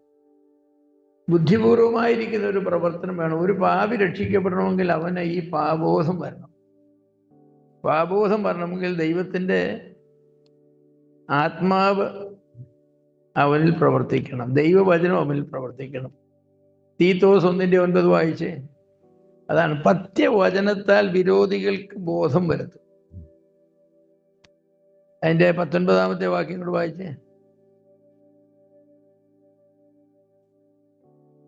Speaker 1: ബുദ്ധിപൂർവമായിരിക്കുന്ന ഒരു പ്രവർത്തനം വേണം. ഒരു പാപി രക്ഷിക്കപ്പെടണമെങ്കിൽ അവന് ഈ പാപബോധം വരണം. പാപബോധം വരണമെങ്കിൽ ദൈവത്തിൻ്റെ ആത്മാവ് അവനിൽ പ്രവർത്തിക്കണം, ദൈവവചനം അവനിൽ പ്രവർത്തിക്കണം. തീത്തോസ് 1:9 വായിച്ചേ. അതാണ് പഥ്യവചനത്താൽ വിരോധികൾക്ക് ബോധം വരുത്തും. അതിൻ്റെ 19ാമത്തെ വാക്യം കൂടെ വായിച്ചേ.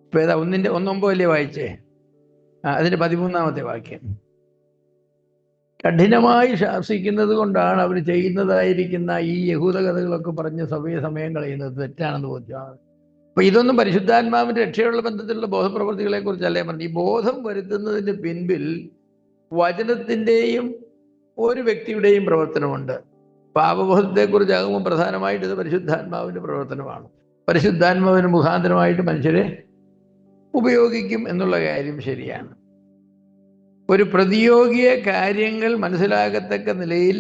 Speaker 1: ഇപ്പൊ ഏതാ? 1:9 വായിച്ചേ. അതിൻ്റെ 13ാമത്തെ വാക്യം. കഠിനമായി ശാസിക്കുന്നത് കൊണ്ടാണ് അവർ ചെയ്യുന്നതായിരിക്കുന്ന ഈ യഹൂദ കഥകളൊക്കെ പറഞ്ഞ് സമയം കളയുന്നത് തെറ്റാണെന്ന് ബോധ്യമാണ്. അപ്പൊ ഇതൊന്നും പരിശുദ്ധാത്മാവിന്റെ രക്ഷയുള്ള ബന്ധത്തിലുള്ള ബോധപ്രവൃത്തികളെ കുറിച്ചല്ലേ പറഞ്ഞു. ഈ ബോധം വരുത്തുന്നതിന് പിൻപിൽ വചനത്തിൻ്റെയും ഒരു വ്യക്തിയുടെയും പ്രവർത്തനമുണ്ട്. പാപബോധത്തെക്കുറിച്ചാകുമ്പോൾ പ്രധാനമായിട്ട് ഇത് പരിശുദ്ധാത്മാവിന്റെ പ്രവർത്തനമാണ്. പരിശുദ്ധാത്മാവിന് മുഖാന്തരമായിട്ട് മനുഷ്യരെ ഉപയോഗിക്കും എന്നുള്ള കാര്യം ശരിയാണ്. ഒരു പ്രതിയോഗിയെ കാര്യങ്ങൾ മനസ്സിലാകത്തക്ക നിലയിൽ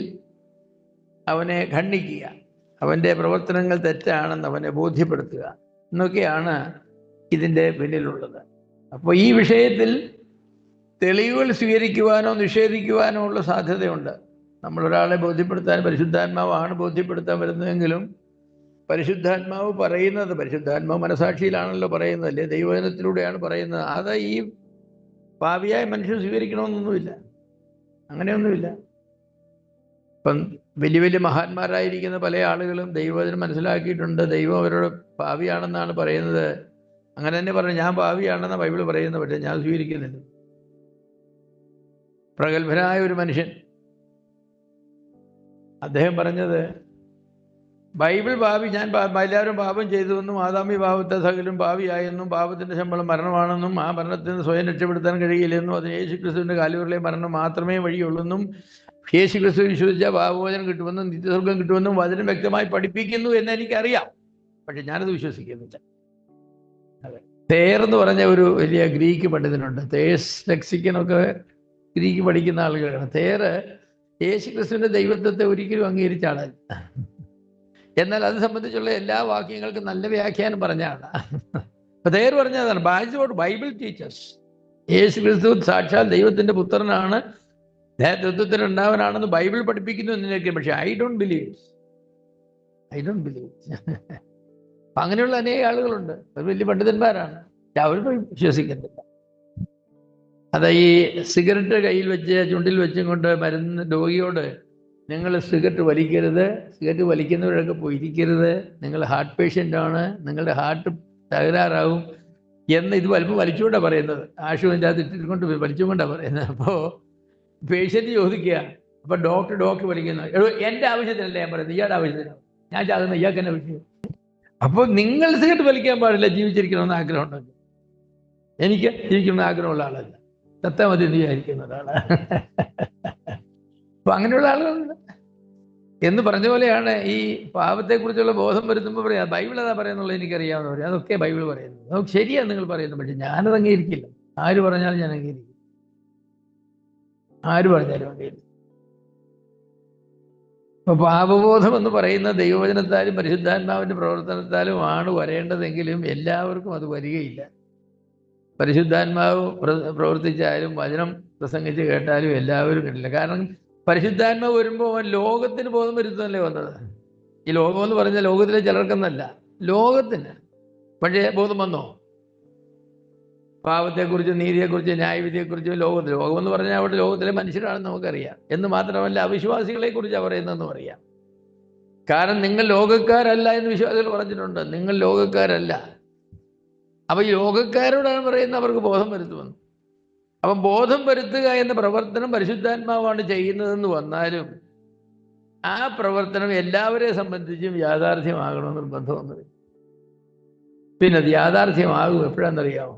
Speaker 1: അവനെ ഖണ്ഡിക്കുക, അവൻ്റെ പ്രവർത്തനങ്ങൾ തെറ്റാണെന്ന് അവനെ ബോധ്യപ്പെടുത്തുക എന്നൊക്കെയാണ് ഇതിൻ്റെ പിന്നിലുള്ളത്. അപ്പോൾ ഈ വിഷയത്തിൽ തെളിവുകൾ സ്വീകരിക്കുവാനോ നിഷേധിക്കുവാനോ ഉള്ള സാധ്യതയുണ്ട്. നമ്മളൊരാളെ ബോധ്യപ്പെടുത്താൻ പരിശുദ്ധാത്മാവാണ് ബോധ്യപ്പെടുത്താൻ വരുന്നതെങ്കിലും പരിശുദ്ധാത്മാവ് പറയുന്നത്, പരിശുദ്ധാത്മാവ് മനസാക്ഷിയിലാണല്ലോ പറയുന്നത്, അല്ലേ ദൈവവചനത്തിലൂടെയാണ് പറയുന്നത്. അത് ഈ പാപിയായ മനുഷ്യൻ സ്വീകരിക്കണമെന്നൊന്നുമില്ല, അങ്ങനെയൊന്നുമില്ല. ഇപ്പം വലിയ വലിയ മഹാന്മാരായിരിക്കുന്ന പല ആളുകളും ദൈവവചനം മനസ്സിലാക്കിയിട്ടുണ്ട്. ദൈവം അവരോട് പാപിയാണെന്നാണ് പറയുന്നത്. അങ്ങനെ തന്നെ പറഞ്ഞു, ഞാൻ പാപിയാണെന്നാണ് ബൈബിൾ പറയുന്നത്, പക്ഷേ ഞാൻ സ്വീകരിക്കുന്നില്ല. പ്രഗത്ഭനായ ഒരു മനുഷ്യൻ, അദ്ദേഹം പറഞ്ഞത്, ബൈബിൾ ഞാൻ എല്ലാവരും പാപം ചെയ്തുവെന്നും ആദാമി പാപത്തെ സകലും പാപിയായെന്നും പാപത്തിന്റെ ശമ്പളം മരണമാണെന്നും ആ മരണത്തിൽ നിന്ന് സ്വയം രക്ഷപ്പെടുത്താൻ കഴിയില്ലെന്നും അതിന് യേശുക്രിസ്തുവിന്റെ കാലുകളിലെ മരണം മാത്രമേ വഴിയുള്ളെന്നും യേശുക്രിസ്തു വിശ്വസിച്ച പാപമോചനം കിട്ടുമെന്നും നിത്യസ്വർഗം കിട്ടുമെന്നും വചനം വ്യക്തമായി പഠിപ്പിക്കുന്നു എന്ന് എനിക്കറിയാം, പക്ഷെ ഞാനത് വിശ്വസിക്കുന്നില്ല. അതെ, തേർ എന്ന് പറഞ്ഞ ഒരു വലിയ ഗ്രീക്ക് പണ്ഡിതനുണ്ട്. തേസ് ലെക്സിക്കനൊക്കെ ഗ്രീക്ക് പഠിക്കുന്ന ആളുകളാണ്. തേര് യേശുക്രിസ്തുവിന്റെ ദൈവത്വത്തെ ഒരിക്കലും അംഗീകരിച്ച ആളല്ല. എന്നാൽ അത് സംബന്ധിച്ചുള്ള എല്ലാ വാക്യങ്ങൾക്കും നല്ല വ്യാഖ്യാനം പറഞ്ഞാണ്. അപ്പൊ തേർ പറഞ്ഞതാണ്, ബൈബിൾ ടീച്ചേഴ്സ് യേശു ക്രിസ്തു സാക്ഷാൽ ദൈവത്തിന്റെ പുത്രനാണ്, തത്വത്തിന് ഉണ്ടാവനാണെന്ന് ബൈബിൾ പഠിപ്പിക്കുന്നു എന്നൊക്കെ. പക്ഷെ ഐ ഡോണ്ട് ബിലീവ്. അങ്ങനെയുള്ള അനേക ആളുകളുണ്ട്, അവർ വലിയ പണ്ഡിതന്മാരാണ്, അവരും വിശ്വസിക്കുന്നില്ല. അത് ഈ സിഗരറ്റ് കയ്യിൽ വെച്ച് ചുണ്ടിൽ വെച്ചും കൊണ്ട് മരുന്ന് രോഗിയോട് നിങ്ങൾ സിഗരറ്റ് വലിക്കരുത്, സിഗരറ്റ് വലിക്കുന്നവരൊക്കെ പോയിരിക്കരുത്, നിങ്ങൾ ഹാർട്ട് പേഷ്യൻ്റ് ആണ്, നിങ്ങളുടെ ഹാർട്ട് തകരാറാവും എന്ന് ഇത് വലിപ്പം വലിച്ചുകൊണ്ടാണ് പറയുന്നത്. ആശുപത്രി അത് ഇട്ടിട്ട് വലിച്ചുകൊണ്ടാണ് പറയുന്നത്. അപ്പോൾ പേഷ്യൻ്റ് ചോദിക്കുക, അപ്പം ഡോക്ടർ വലിക്കുന്നത്, എൻ്റെ ആവശ്യത്തിനല്ല ഞാൻ പറയുന്നത്, ഇയാളുടെ ആവശ്യത്തിനാണ് ഞാൻ ചാകുന്നത്, ഇയാൾക്ക് തന്നെ വിഷയം. അപ്പോൾ നിങ്ങൾ സിഗരറ്റ് വലിക്കാൻ പാടില്ല ജീവിച്ചിരിക്കണമെന്ന് ആഗ്രഹമുണ്ടെങ്കിൽ. എനിക്ക് ജീവിക്കണമെന്ന് ആഗ്രഹമുള്ള ആളല്ല, സത്താ മതി എന്ന് വിചാരിക്കുന്ന ഒരാളാണ്. അപ്പൊ അങ്ങനെയുള്ള ആളുകളുണ്ട് എന്ന് പറഞ്ഞ പോലെയാണ് ഈ പാപത്തെക്കുറിച്ചുള്ള ബോധം വരുത്തുമ്പോൾ പറയാം ബൈബിൾ അതാ പറയുന്നുള്ളത് എനിക്കറിയാവുന്ന പറയും, അതൊക്കെ ബൈബിൾ പറയുന്നത്, നമുക്ക് ശരിയാണ് നിങ്ങൾ പറയുന്നത്, പക്ഷെ ഞാനത് അംഗീകരിക്കില്ല. ആര് പറഞ്ഞാലും ഞാൻ അംഗീകരിക്കും, ആര് പറഞ്ഞാലും അംഗീകരിക്കും. അപ്പൊ പാപബോധം എന്ന് പറയുന്ന ദൈവവചനത്താലും പരിശുദ്ധാത്മാവിന്റെ പ്രവർത്തനത്താലും ആണ് വരേണ്ടതെങ്കിലും എല്ലാവർക്കും അത് വരികയില്ല. പരിശുദ്ധാത്മാവ് പ്രവർത്തിച്ചാലും വചനം പ്രസംഗിച്ച് കേട്ടാലും എല്ലാവരും കിട്ടില്ല. കാരണം പരിശുദ്ധാത്മാവ് വരുമ്പോൾ അവൻ ലോകത്തിന് ബോധം വരുത്തുന്നല്ലേ വന്നത്. ഈ ലോകം എന്ന് പറഞ്ഞാൽ ലോകത്തിലെ ചിലർക്കെന്നല്ല, ലോകത്തിന്. പക്ഷേ ബോധം വന്നോ? പാപത്തെക്കുറിച്ചും നീതിയെക്കുറിച്ചും ന്യായവിധിയെക്കുറിച്ചും ലോകം എന്ന് പറഞ്ഞാൽ അവിടെ ലോകത്തിലെ മനുഷ്യരാണെന്ന് നമുക്കറിയാം. എന്ന് മാത്രമല്ല അവിശ്വാസികളെ കുറിച്ചാണ് പറയുന്നതെന്ന് പറയാം. കാരണം നിങ്ങൾ ലോകക്കാരല്ല എന്ന് വിശ്വാസികൾ പറഞ്ഞിട്ടുണ്ട്, നിങ്ങൾ ലോകക്കാരല്ല. അപ്പൊ ഈ ലോകക്കാരോടാണ് പറയുന്നത് അവർക്ക് ബോധം വരുത്തുമെന്ന്. അപ്പം ബോധം വരുത്തുക എന്ന പ്രവർത്തനം പരിശുദ്ധാത്മാവാണ് ചെയ്യുന്നതെന്ന് വന്നാലും ആ പ്രവർത്തനം എല്ലാവരെ സംബന്ധിച്ചും യാഥാർത്ഥ്യമാകണമെന്ന് നിർബന്ധമൊന്നുമില്ല. പിന്നെ അത് യാഥാർത്ഥ്യമാകും എപ്പോഴാണെന്നറിയാമോ?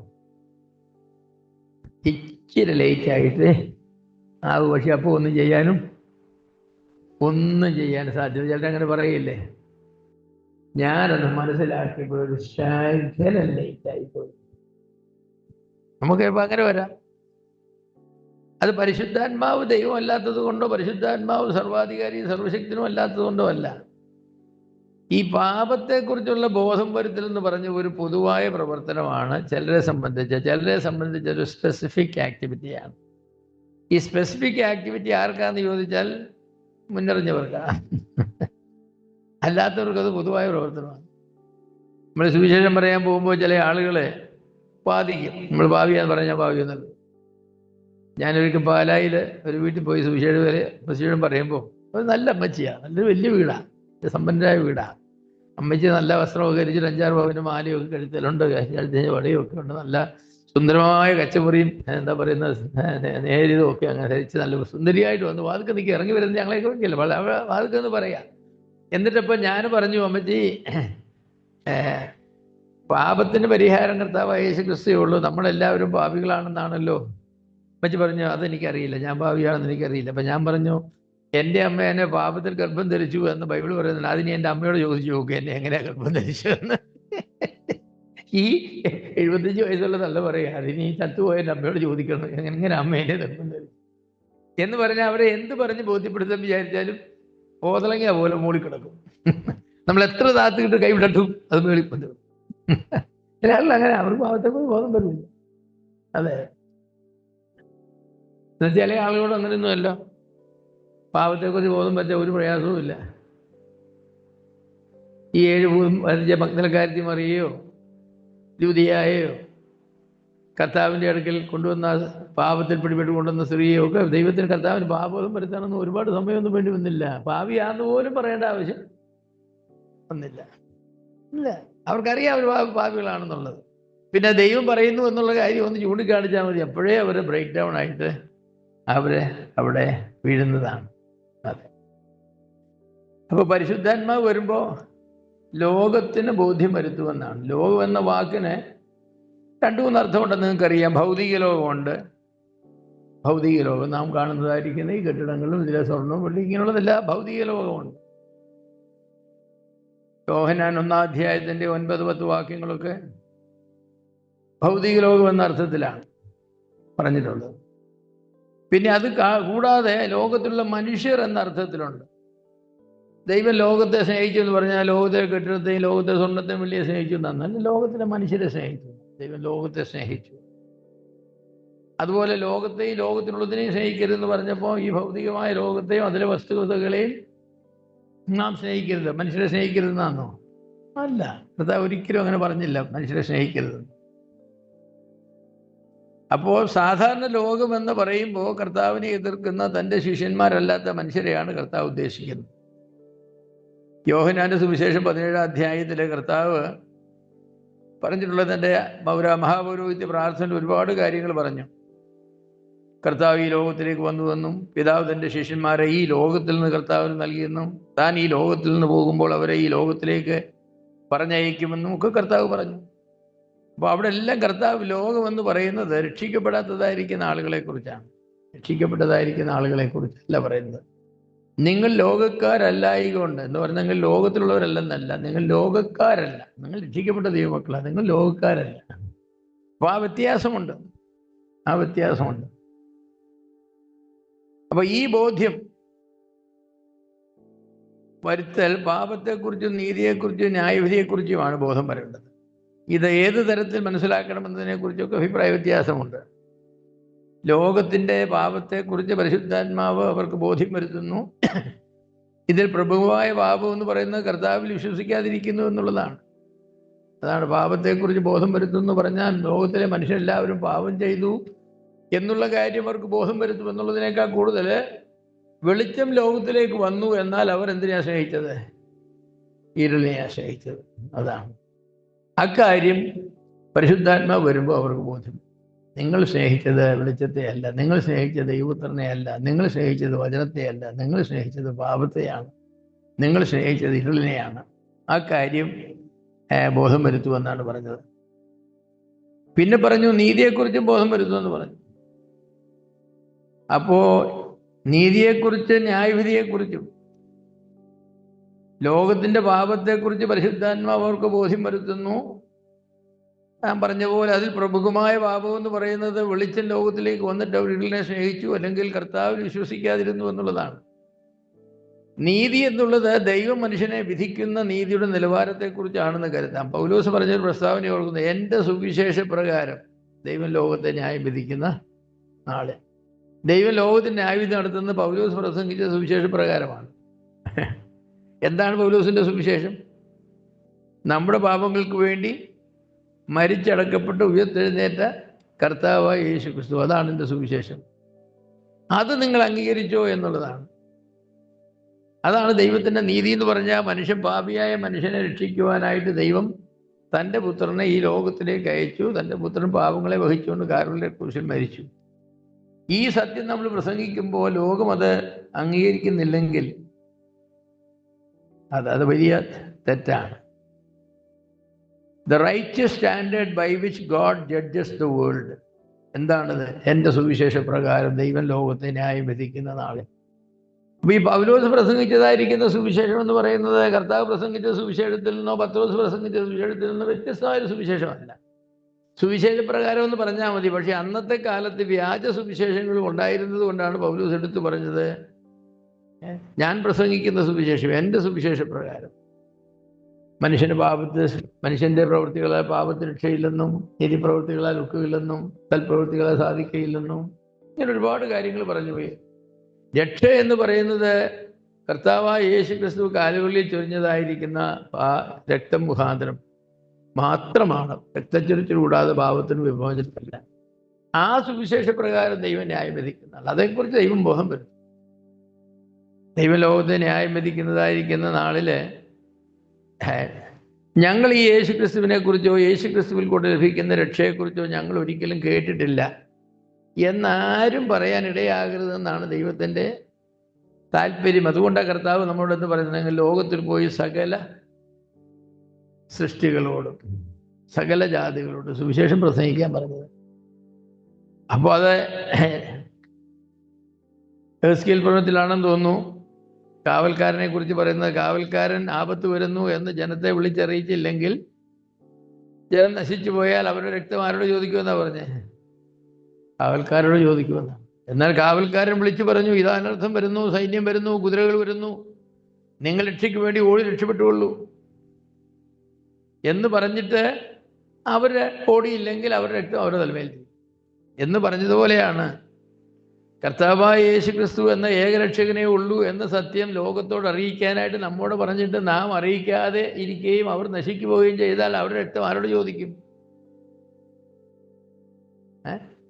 Speaker 1: ഇച്ചിരി ലേറ്റായിട്ട് ആകും. പക്ഷെ അപ്പോൾ ഒന്നും ചെയ്യാനും സാധ്യത. ചിലർ അങ്ങനെ പറയില്ലേ, ഞാനത് മനസ്സിലാക്കിയപ്പോൾ ഒരു ശകലം ലേറ്റായിപ്പോയി. നമുക്ക് ഇപ്പം അങ്ങനെ വരാം. അത് പരിശുദ്ധാത്മാവ് ദൈവം അല്ലാത്തത് കൊണ്ടോ പരിശുദ്ധാത്മാവ് സർവാധികാരി സർവശക്തനും അല്ലാത്തത് കൊണ്ടോ അല്ല. ഈ പാപത്തെക്കുറിച്ചുള്ള ബോധം വരുത്തലെന്ന് പറഞ്ഞ ഒരു പൊതുവായ പ്രവർത്തനമാണ്. ചിലരെ സംബന്ധിച്ച് ഒരു സ്പെസിഫിക് ആക്ടിവിറ്റിയാണ്. ഈ സ്പെസിഫിക് ആക്ടിവിറ്റി ആർക്കാന്ന് ചോദിച്ചാൽ മുന്നറിഞ്ഞവർക്കാണ്, അല്ലാത്തവർക്കത് പൊതുവായ പ്രവർത്തനമാണ്. നമ്മൾ സുവിശേഷം പറയാൻ പോകുമ്പോൾ ചില ആളുകളെ ബാധിക്കും. നമ്മൾ ഭാവിയാന്ന് പറഞ്ഞാൽ ഭാവിയെന്നത്. ഞാനൊരിക്കൽ പാലായിൽ ഒരു വീട്ടിൽ പോയി സുവിശേഷം പറയുമ്പോൾ അത് നല്ല അമ്മച്ചിയാണ്, നല്ലൊരു വലിയ വീടാണ്, സമ്പന്നരായ വീടാണ്. അമ്മച്ചി നല്ല വസ്ത്രമൊക്കെ ധരിച്ചിട്ട് 5-6 പവൻ്റെ മാലയൊക്കെ കഴുത്തലുണ്ട്, കഴുത്തിന് വടയൊക്കെ ഉണ്ട്, നല്ല സുന്ദരമായ കച്ചമുറിയും എന്താ പറയുന്നത് നേരിതും ഒക്കെ അങ്ങനെ ധരിച്ച് നല്ല സുന്ദരിയായിട്ട് വന്ന് വാതിൽക്ക് നിൽക്കുക. ഇറങ്ങി വരുന്നത് ഞങ്ങളെയൊക്കെ വയ്ക്കില്ല, വാതിൽക്കെന്ന് പറയാം. എന്നിട്ടപ്പോൾ ഞാൻ പറഞ്ഞു, അമ്മച്ചി പാപത്തിന് പരിഹാരം കർത്താവായ യേശു ക്രിസ്തുവേ ഉള്ളൂ, നമ്മളെല്ലാവരും പാപികളാണെന്നാണല്ലോ. അമ്മച്ചി പറഞ്ഞു, അതെനിക്കറിയില്ല, ഞാൻ പാപിയാണെന്ന് എനിക്കറിയില്ല. അപ്പം ഞാൻ പറഞ്ഞു, എൻ്റെ അമ്മ എന്നെ പാപത്തിൽ ഗർഭം ധരിച്ചു എന്ന് ബൈബിൾ പറയുന്നുണ്ട്, അതിന് എൻ്റെ അമ്മയോട് ചോദിച്ചു നോക്കുക എന്നെ എങ്ങനെയാണ് ഗർഭം ധരിച്ചു എന്ന്. ഈ 75 വയസ്സുള്ള നല്ല പറയുക, അതിന് ഈ ചത്തുപോയ എൻ്റെ അമ്മയോട് ചോദിക്കണം എങ്ങനെ അമ്മ എന്നെ ഗർഭം ധരിച്ചു എന്ന് പറഞ്ഞാൽ അവരെ എന്ത് പറഞ്ഞ് ബോധ്യപ്പെടുത്താൻ വിചാരിച്ചാലും ഓതളങ്ങിയ പോലെ മൂളിക്കിടക്കും. നമ്മൾ എത്ര താത്തിട്ട് കൈവിടട്ടും അത് മേളിക്കൊണ്ടു. ചില ആളുകൾ അങ്ങനെ, അവർക്ക് പാപത്തെക്കുറിച്ച് ബോധം വരില്ല. അതെ, ചില ആളുകളോട് അങ്ങനെയൊന്നുമല്ല, പാപത്തെക്കുറിച്ച് ബോധം പറ്റാൻ ഒരു പ്രയാസവും ഇല്ല. ഈ 7 മഗ്ദലക്കാരത്തി മറിയയോ ലൂദിയായോ കർത്താവിൻ്റെ അടുക്കൽ കൊണ്ടുവന്ന പാപത്തിൽ പിടിപെട്ട് കൊണ്ടുവന്ന സ്ത്രീയോ ഒക്കെ ദൈവത്തിന് കർത്താവിന് പാപബോധം വരുത്താനൊന്നും ഒരുപാട് സമയമൊന്നും വേണ്ടി വന്നില്ല. പാപിയാന്ന് പോലും പറയേണ്ട ആവശ്യം വന്നില്ല. ഇല്ല, അവർക്കറിയാം അവർ പാപികളാണെന്നുള്ളത്. പിന്നെ ദൈവം പറയുന്നു എന്നുള്ള കാര്യം ഒന്ന് ചൂണ്ടിക്കാണിച്ചാൽ മതി, അപ്പോഴേ അവർ ബ്രേക്ക് ഡൗൺ ആയിട്ട് അവരെ അവിടെ വീഴുന്നതാണ്. അതെ, അപ്പോൾ പരിശുദ്ധാത്മാവ് വരുമ്പോൾ ലോകത്തിന് ബോധ്യം വരുത്തുമെന്നാണ്. ലോകം എന്ന വാക്കിന് 2-3 അർത്ഥമുണ്ടെന്ന് നിങ്ങൾക്കറിയാം. ഭൗതിക ലോകമുണ്ട്, ഭൗതിക ലോകം നാം കാണുന്നതായിരിക്കുന്ന ഈ കെട്ടിടങ്ങളും ഇതിലെ സ്വർണ്ണവും വെള്ളി ഇങ്ങനെയുള്ളതെല്ലാം ഭൗതിക ലോകമുണ്ട്. യോഹന്നാൻ 1-ാം അധ്യായത്തിൻ്റെ 9-10 വാക്യങ്ങളൊക്കെ ഭൗതിക ലോകം എന്ന അർത്ഥത്തിലാണ് പറഞ്ഞിട്ടുള്ളത്. പിന്നെ അത് കൂടാതെ ലോകത്തിലുള്ള മനുഷ്യർ എന്ന അർത്ഥത്തിലുണ്ട്. ദൈവം ലോകത്തെ സ്നേഹിച്ചു എന്ന് പറഞ്ഞാൽ ലോകത്തിലെ കെട്ടിടത്തെയും ലോകത്തെ സ്വർണ്ണത്തെയും വലിയ സ്നേഹിച്ചു എന്നല്ല, ലോകത്തിലെ മനുഷ്യരെ സ്നേഹിച്ചു. ദൈവം ലോകത്തെ സ്നേഹിച്ചു. അതുപോലെ ലോകത്തെയും ലോകത്തിനുള്ളതിനെയും സ്നേഹിക്കരുതെന്ന് പറഞ്ഞപ്പോൾ ഈ ഭൗതികമായ ലോകത്തെയും അതിലെ വസ്തുതകളെയും നാം സ്നേഹിക്കരുത്, മനുഷ്യരെ സ്നേഹിക്കരുതെന്നാണോ? അല്ല, കർത്താവ് ഒരിക്കലും അങ്ങനെ പറഞ്ഞില്ല മനുഷ്യരെ സ്നേഹിക്കരുത്. അപ്പോൾ സാധാരണ ലോകം എന്ന് പറയുമ്പോൾ കർത്താവിനെ എതിർക്കുന്ന തൻ്റെ ശിഷ്യന്മാരല്ലാത്ത മനുഷ്യരെയാണ് കർത്താവ് ഉദ്ദേശിക്കുന്നത്. യോഹന്നാന്റെ സുവിശേഷം 17 അധ്യായത്തിലെ കർത്താവ് പറഞ്ഞിട്ടുള്ളത് തൻ്റെ മഹാപൗരോഹിത്യ പ്രാർത്ഥനയിൽ ഒരുപാട് കാര്യങ്ങൾ പറഞ്ഞു. കർത്താവ് ഈ ലോകത്തിലേക്ക് വന്നുവെന്നും പിതാവ് തൻ്റെ ശിഷ്യന്മാരെ ഈ ലോകത്തിൽ നിന്ന് കർത്താവിന് നൽകിയെന്നും താൻ ഈ ലോകത്തിൽ നിന്ന് പോകുമ്പോൾ അവരെ ഈ ലോകത്തിലേക്ക് പറഞ്ഞയക്കുമെന്നും ഒക്കെ കർത്താവ് പറഞ്ഞു. അപ്പോൾ അവിടെ എല്ലാം കർത്താവ് ലോകമെന്ന് പറയുന്നത് രക്ഷിക്കപ്പെടാത്തതായിരിക്കുന്ന ആളുകളെ കുറിച്ചാണ്. രക്ഷിക്കപ്പെട്ടതായിരിക്കുന്ന ആളുകളെ കുറിച്ചല്ല പറയുന്നത്. നിങ്ങൾ ലോകക്കാരല്ലായികൊണ്ട് എന്ന് പറഞ്ഞാൽ നിങ്ങൾ ലോകത്തിലുള്ളവരല്ലെന്നല്ല, നിങ്ങൾ ലോകക്കാരല്ല, നിങ്ങൾ രക്ഷിക്കപ്പെട്ട ദൈവമക്കളാണ്, നിങ്ങൾ ലോകക്കാരല്ല. അപ്പോൾ ആ വ്യത്യാസമുണ്ട്. അപ്പൊ ഈ ബോധ്യം വരുത്തൽ പാപത്തെക്കുറിച്ചും നീതിയെക്കുറിച്ചും ന്യായവിധിയെക്കുറിച്ചുമാണ് ബോധം വരേണ്ടത്. ഇത് ഏത് തരത്തിൽ മനസ്സിലാക്കണമെന്നതിനെ കുറിച്ചൊക്കെ അഭിപ്രായ വ്യത്യാസമുണ്ട്. ലോകത്തിൻ്റെ പാപത്തെക്കുറിച്ച് പരിശുദ്ധാത്മാവ് അവർക്ക് ബോധ്യം വരുത്തുന്നു. ഇതിൽ പ്രഭുവായ പാപം എന്ന് പറയുന്നത് കർത്താവിൽ വിശ്വസിക്കാതിരിക്കുന്നു എന്നുള്ളതാണ്. അതാണ് പാപത്തെക്കുറിച്ച് ബോധം വരുത്തുന്നു പറഞ്ഞാൽ ലോകത്തിലെ മനുഷ്യരെല്ലാവരും പാപം ചെയ്തു എന്നുള്ള കാര്യം അവർക്ക് ബോധം വരുത്തും എന്നുള്ളതിനേക്കാൾ കൂടുതൽ വെളിച്ചം ലോകത്തിലേക്ക് വന്നു, എന്നാൽ അവർ എന്തിനാ സ്നേഹിച്ചത്? ഇരുളിനെയാണ് സ്നേഹിച്ചത്. അതാണ് അക്കാര്യം പരിശുദ്ധാത്മാവ് വരുമ്പോൾ അവർക്ക് ബോധ്യം. നിങ്ങൾ സ്നേഹിച്ചത് വെളിച്ചത്തെയല്ല, നിങ്ങൾ സ്നേഹിച്ചത് ദൈവപുത്രനെയല്ല, നിങ്ങൾ സ്നേഹിച്ചത് വചനത്തെയല്ല, നിങ്ങൾ സ്നേഹിച്ചത് പാപത്തെയാണ്, നിങ്ങൾ സ്നേഹിച്ചത് ഇരുളിനെയാണ്. ആ കാര്യം ബോധം വരുത്തുമെന്നാണ് പറഞ്ഞത്. പിന്നെ പറഞ്ഞു നീതിയെക്കുറിച്ചും ബോധം വരുത്തുമെന്ന് പറഞ്ഞു. അപ്പോ നീതിയെക്കുറിച്ച് ന്യായവിധിയെക്കുറിച്ചും ലോകത്തിന്റെ പാപത്തെക്കുറിച്ച് പരിശുദ്ധാത്മാവ് അവർക്ക് ബോധ്യം വരുത്തുന്നു. ഞാൻ പറഞ്ഞ പോലെ അതിൽ പ്രമുഖമായ പാപം എന്ന് പറയുന്നത് വെളിച്ചം ലോകത്തിലേക്ക് വന്നിട്ട് അവർ ഇരുളിനെ സ്നേഹിച്ചു, അല്ലെങ്കിൽ കർത്താവിൽ വിശ്വസിക്കാതിരുന്നു എന്നുള്ളതാണ്. നീതി എന്നുള്ളത് ദൈവം മനുഷ്യനെ വിധിക്കുന്ന നീതിയുടെ നിലവാരത്തെക്കുറിച്ചാണെന്ന് കരുതാം. പൗലോസ് പറഞ്ഞൊരു പ്രസ്താവന ഓർക്കുന്നത്, എൻ്റെ സുവിശേഷ പ്രകാരം ദൈവം ലോകത്തെ ന്യായം വിധിക്കുന്ന നാളെ. ദൈവം ലോകത്തിന് ന്യായവിധി നടത്തുന്നത് പൗലോസ് പ്രസംഗിച്ച സുവിശേഷ പ്രകാരമാണ്. എന്താണ് പൗലോസിൻ്റെ സുവിശേഷം? നമ്മുടെ പാപങ്ങൾക്ക് വേണ്ടി മരിച്ചടക്കപ്പെട്ട് ഉയർത്തെഴുന്നേറ്റ കർത്താവായ യേശു ക്രിസ്തു, അതാണ് എൻ്റെ സുവിശേഷം. അത് നിങ്ങൾ അംഗീകരിച്ചോ എന്നുള്ളതാണ്. അതാണ് ദൈവത്തിൻ്റെ നീതി എന്ന് പറഞ്ഞാൽ, മനുഷ്യൻ പാപിയായ മനുഷ്യനെ രക്ഷിക്കുവാനായിട്ട് ദൈവം തൻ്റെ പുത്രനെ ഈ ലോകത്തിലേക്ക് അയച്ചു. തൻ്റെ പുത്രൻ പാപങ്ങളെ വഹിച്ചുകൊണ്ട് കാൽവരിയിലെ ക്രൂശിൽ മരിച്ചു. ഈ സത്യം നമ്മൾ പ്രസംഗിക്കുമ്പോൾ ലോകം അത് അംഗീകരിക്കുന്നില്ലെങ്കിൽ അത് വലിയ തെറ്റാണ്. The righteous standard by which God judges the world. എന്താണത്? എൻ്റെ സുവിശേഷ പ്രകാരം ദൈവം ലോകത്തെ ന്യായം വിധിക്കുന്ന നാളെ. അപ്പോൾ ഈ പൗലോസ് പ്രസംഗിച്ചതായിരിക്കുന്ന സുവിശേഷം എന്ന് പറയുന്നത് കർത്താവ് പ്രസംഗിച്ച സുവിശേഷത്തിൽ നിന്നോ പത്രോസ് പ്രസംഗിച്ച സുവിശേഷത്തിൽ നിന്നോ വ്യത്യസ്തമായൊരു സുവിശേഷമല്ല. സുവിശേഷ പ്രകാരം എന്ന് പറഞ്ഞാൽ മതി. പക്ഷേ അന്നത്തെ കാലത്ത് വ്യാജ സുവിശേഷങ്ങൾ ഉണ്ടായിരുന്നത് കൊണ്ടാണ് പൗലോസ് എടുത്തു പറഞ്ഞത്, ഞാൻ പ്രസംഗിക്കുന്ന സുവിശേഷം എൻ്റെ സുവിശേഷ പ്രകാരം. മനുഷ്യൻ്റെ പ്രവൃത്തികളാൽ പാപത്തിന് രക്ഷയില്ലെന്നും നീതിപ്രവൃത്തികളാൽ ഒക്കുകയില്ലെന്നും സൽപ്രവൃത്തികളെ സാധിക്കയില്ലെന്നും ഇങ്ങനെ ഒരുപാട് കാര്യങ്ങൾ പറഞ്ഞു പോയി. രക്ഷ എന്ന് പറയുന്നത് കർത്താവായ യേശു ക്രിസ്തു കാലുകളിൽ ചൊരിഞ്ഞതായിരിക്കുന്ന ആ രക്തം മുഖാന്തരം മാത്രമാണ്. രക്തച്ചൊരിച്ചിൽ കൂടാതെ പാപത്തിന് വിമോചനമില്ല. ആ സുവിശേഷ പ്രകാരം ദൈവം ന്യായം വിധിക്കുന്നതാണ്. അതേക്കുറിച്ച് ദൈവം ബോധം വരും. ദൈവം ലോകത്തെ ന്യായം വിധിക്കുന്നതായിരിക്കുന്ന നാളിൽ ഞങ്ങൾ ഈ യേശു ക്രിസ്തുവിനെ കുറിച്ചോ യേശു ക്രിസ്തുവിൽ കൊണ്ട് ലഭിക്കുന്ന രക്ഷയെക്കുറിച്ചോ ഞങ്ങൾ ഒരിക്കലും കേട്ടിട്ടില്ല എന്നാരും പറയാനിടയാകരുതെന്നാണ് ദൈവത്തിൻ്റെ താല്പര്യം. അതുകൊണ്ടാണ് കർത്താവ് നമ്മളോട് എന്ന് പറയുന്നത്, ഞങ്ങൾ ലോകത്തിൽ പോയി സകല സൃഷ്ടികളോടും സകല ജാതികളോടും സുവിശേഷം പ്രസംഗിക്കാൻ പറഞ്ഞത്. അപ്പോൾ അത് എഹെസ്കേൽ പ്രവചനത്തിലാണെന്ന് തോന്നുന്നു കാവൽക്കാരനെ കുറിച്ച് പറയുന്നത്, കാവൽക്കാരൻ ആപത്ത് വരുന്നു എന്ന് ജനത്തെ വിളിച്ചറിയിച്ചില്ലെങ്കിൽ ജനം നശിച്ചു പോയാൽ അവരുടെ രക്തം ആരോട് ചോദിക്കുമെന്നാണ് പറഞ്ഞേ? കാവൽക്കാരോട് ചോദിക്കുമെന്നാണ്. എന്നാൽ കാവൽക്കാരൻ വിളിച്ചു പറഞ്ഞു, ഇതാ അനർത്ഥം വരുന്നു, സൈന്യം വരുന്നു, കുതിരകൾ വരുന്നു, നിങ്ങൾ രക്ഷയ്ക്ക് വേണ്ടി ഓടി രക്ഷപ്പെട്ടുകൊള്ളൂ എന്ന് പറഞ്ഞിട്ട് അവർ ഓടിയില്ലെങ്കിൽ അവരുടെ രക്തം അവരുടെ തലമേൽ എന്ന് പറഞ്ഞതുപോലെയാണ് കർത്താവായ യേശു ക്രിസ്തു എന്ന ഏകരക്ഷകനേ ഉള്ളൂ എന്ന സത്യം ലോകത്തോട് അറിയിക്കാനായിട്ട് നമ്മോട് പറഞ്ഞിട്ട് നാം അറിയിക്കാതെ ഇരിക്കുകയും അവർ നശിച്ചു പോവുകയും ചെയ്താൽ അവരുടെ രക്തം ആരോട് ചോദിക്കും?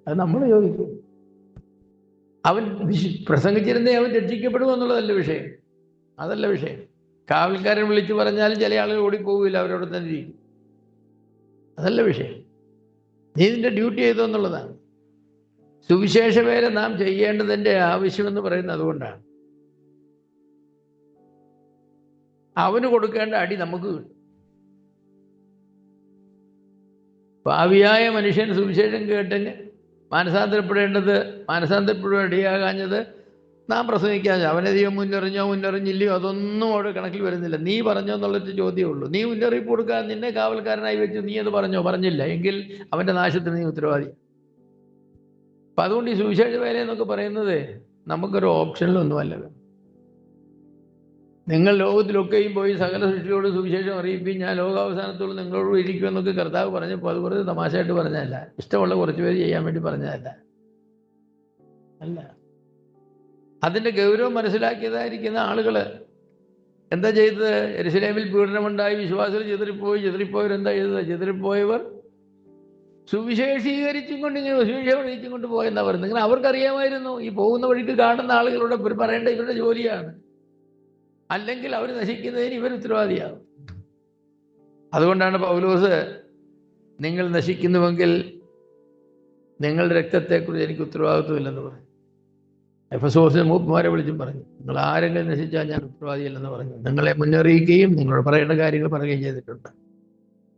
Speaker 1: അത് നമ്മൾ ചോദിക്കും. അവൻ പ്രസംഗിച്ചിരുന്നേ അവൻ രക്ഷിക്കപ്പെടുമെന്നുള്ളതല്ല വിഷയം. അതല്ല വിഷയം. കാവൽക്കാരൻ വിളിച്ചു പറഞ്ഞാലും ചില ആളുകൾ ഓടിപ്പോകില്ല, അവരവിടെ തന്നെ ഇരിക്കും. അതല്ല വിഷയം. നീ നിന്റെ ഡ്യൂട്ടി ചെയ്തു എന്നുള്ളതാണ്. സുവിശേഷ വേല നാം ചെയ്യേണ്ടതിൻ്റെ ആവശ്യമെന്ന് പറയുന്നത് അതുകൊണ്ടാണ്. അവന് കൊടുക്കേണ്ട അടി നമുക്ക് കിട്ടും. പാവിയായ മനുഷ്യൻ സുവിശേഷം കേട്ടെങ്കിൽ മാനസാന്തരപ്പെടുവാൻ ഇടയാകാഞ്ഞത് നാം പ്രസംഗിക്കാതെ അവനധികം മുന്നറിഞ്ഞില്ലയോ അതൊന്നും അവിടെ കണക്കിൽ വരുന്നില്ല. നീ പറഞ്ഞോ എന്നുള്ളൊരു ചോദ്യമേ ഉള്ളൂ. നീ മുന്നറിയിപ്പ് കൊടുക്കാൻ നിന്നെ കാവൽക്കാരനായി വെച്ചു, നീ അത് പറഞ്ഞില്ല എങ്കിൽ അവൻ്റെ നാശത്തിന് നീ ഉത്തരവാദി. അപ്പം അതുകൊണ്ട് ഈ സുവിശേഷ വേല എന്നൊക്കെ പറയുന്നത് നമുക്കൊരു ഓപ്ഷനിലൊന്നുമല്ല. നിങ്ങൾ ലോകത്തിലൊക്കെയും പോയി സകല സൃഷ്ടിയോട് സുവിശേഷം അറിയിപ്പിക്കും, ഞാൻ ലോകാവസാനത്തോളം നിങ്ങളോട് ഇരിക്കുമെന്നൊക്കെ കർത്താവ് പറഞ്ഞപ്പോൾ അത് വെറുതെ തമാശയായിട്ട് പറഞ്ഞതല്ല, ഇഷ്ടമുള്ള കുറച്ച് പേര് ചെയ്യാൻ വേണ്ടി പറഞ്ഞതല്ല. അല്ല, അതിൻ്റെ ഗൗരവം മനസ്സിലാക്കിയതായിരിക്കുന്ന ആളുകൾ എന്താ ചെയ്തത്? യെരുശലേമിൽ പീഡനമുണ്ടായി, വിശ്വാസികൾ ചിതറിപ്പോയവരെന്താ ചെയ്തത്? ചിതറിപ്പോയവർ സുവിശേഷം അറിയിച്ചും കൊണ്ട് പോയെന്നാ പറയുന്നത്. നിങ്ങൾ അവർക്കറിയാമായിരുന്നു ഈ പോകുന്ന വഴിക്ക് കാണുന്ന ആളുകളോട് പറയേണ്ട ഇവരുടെ ജോലിയാണ്, അല്ലെങ്കിൽ അവർ നശിക്കുന്നതിന് ഇവർ ഉത്തരവാദിയാകും. അതുകൊണ്ടാണ് പൗലോസ് നിങ്ങൾ നശിക്കുന്നുവെങ്കിൽ നിങ്ങളുടെ രക്തത്തെക്കുറിച്ച് എനിക്ക് ഉത്തരവാദിത്വമില്ലെന്ന് പറഞ്ഞു. എഫെസോസിലെ മൂപ്പന്മാരെ വിളിച്ചും പറഞ്ഞു, നിങ്ങൾ ആരെങ്കിലും നശിച്ചാൽ ഞാൻ ഉത്തരവാദിയല്ലെന്ന് പറഞ്ഞു. നിങ്ങളെ മുന്നറിയിക്കുകയും നിങ്ങളോട് പറയേണ്ട കാര്യങ്ങൾ പറയുകയും ചെയ്തിട്ടുണ്ട്.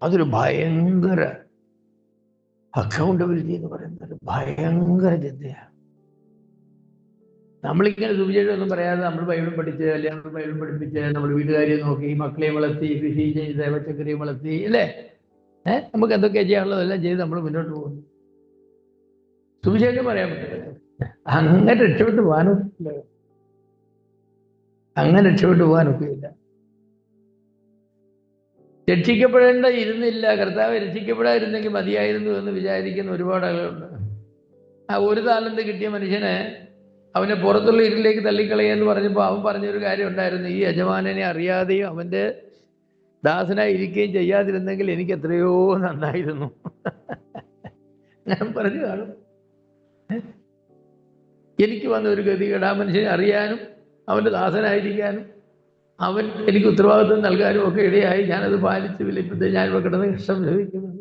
Speaker 1: അതൊരു ഭയങ്കര അക്കൗണ്ടബിലിറ്റി എന്ന് പറയുന്നത് ഒരു ഭയങ്കര ചിന്തയാണ്. നമ്മളിങ്ങനെ സുവിശേഷമൊന്നും പറയാതെ നമ്മൾ ബൈബിൾ പഠിച്ച്, അല്ലെങ്കിൽ നമ്മൾ ബൈബിൾ പഠിപ്പിച്ച്, നമ്മൾ വീട്ടുകാരിയെ നോക്കി, മക്കളെയും വളർത്തി, കൃഷി ചെയ്ത്, പച്ചക്കറിയും വളർത്തി, അല്ലേ, നമുക്ക് എന്തൊക്കെയാണ് ചെയ്യാനുള്ളതെല്ലാം ചെയ്ത് നമ്മൾ മുന്നോട്ട് പോകുന്നു. സുവിശേഷം പറയാൻ പറ്റില്ല. അങ്ങനെ രക്ഷപ്പെട്ടു പോകാനൊക്കില്ല. രക്ഷിക്കപ്പെടേണ്ട ഇരുന്നില്ല. കർത്താവ് രക്ഷിക്കപ്പെടാതിരുന്നെങ്കിൽ മതിയായിരുന്നു എന്ന് വിചാരിക്കുന്ന ഒരുപാട് ആളുകളുണ്ട്. ആ ഒരു താലന്ത് കിട്ടിയ മനുഷ്യനെ അവനെ പുറത്തുള്ള ഇരുളിലേക്ക് തള്ളിക്കളയെന്ന് പറഞ്ഞപ്പോൾ അവൻ പറഞ്ഞൊരു കാര്യം ഉണ്ടായിരുന്നു, ഈ യജമാനനെ അറിയാതെയും അവൻ്റെ ദാസനായി ഇരിക്കുകയും ചെയ്യാതിരുന്നെങ്കിൽ എനിക്ക് എത്രയോ നന്നായിരുന്നു. ഞാൻ പറഞ്ഞു കാണും, എനിക്ക് വന്ന ഒരു ഗതികേട് ആ മനുഷ്യനെ അറിയാനും അവൻ്റെ ദാസനായിരിക്കാനും അവൻ എനിക്ക് ഉത്തരവാദിത്വം നൽകാനും ഒക്കെ ഇടയായി. ഞാനത് പാലിച്ച് വിലയിപ്പത്തെ ഞാനിവിടെ കിടന്ന് കഷ്ടം ലഭിക്കുന്നത്.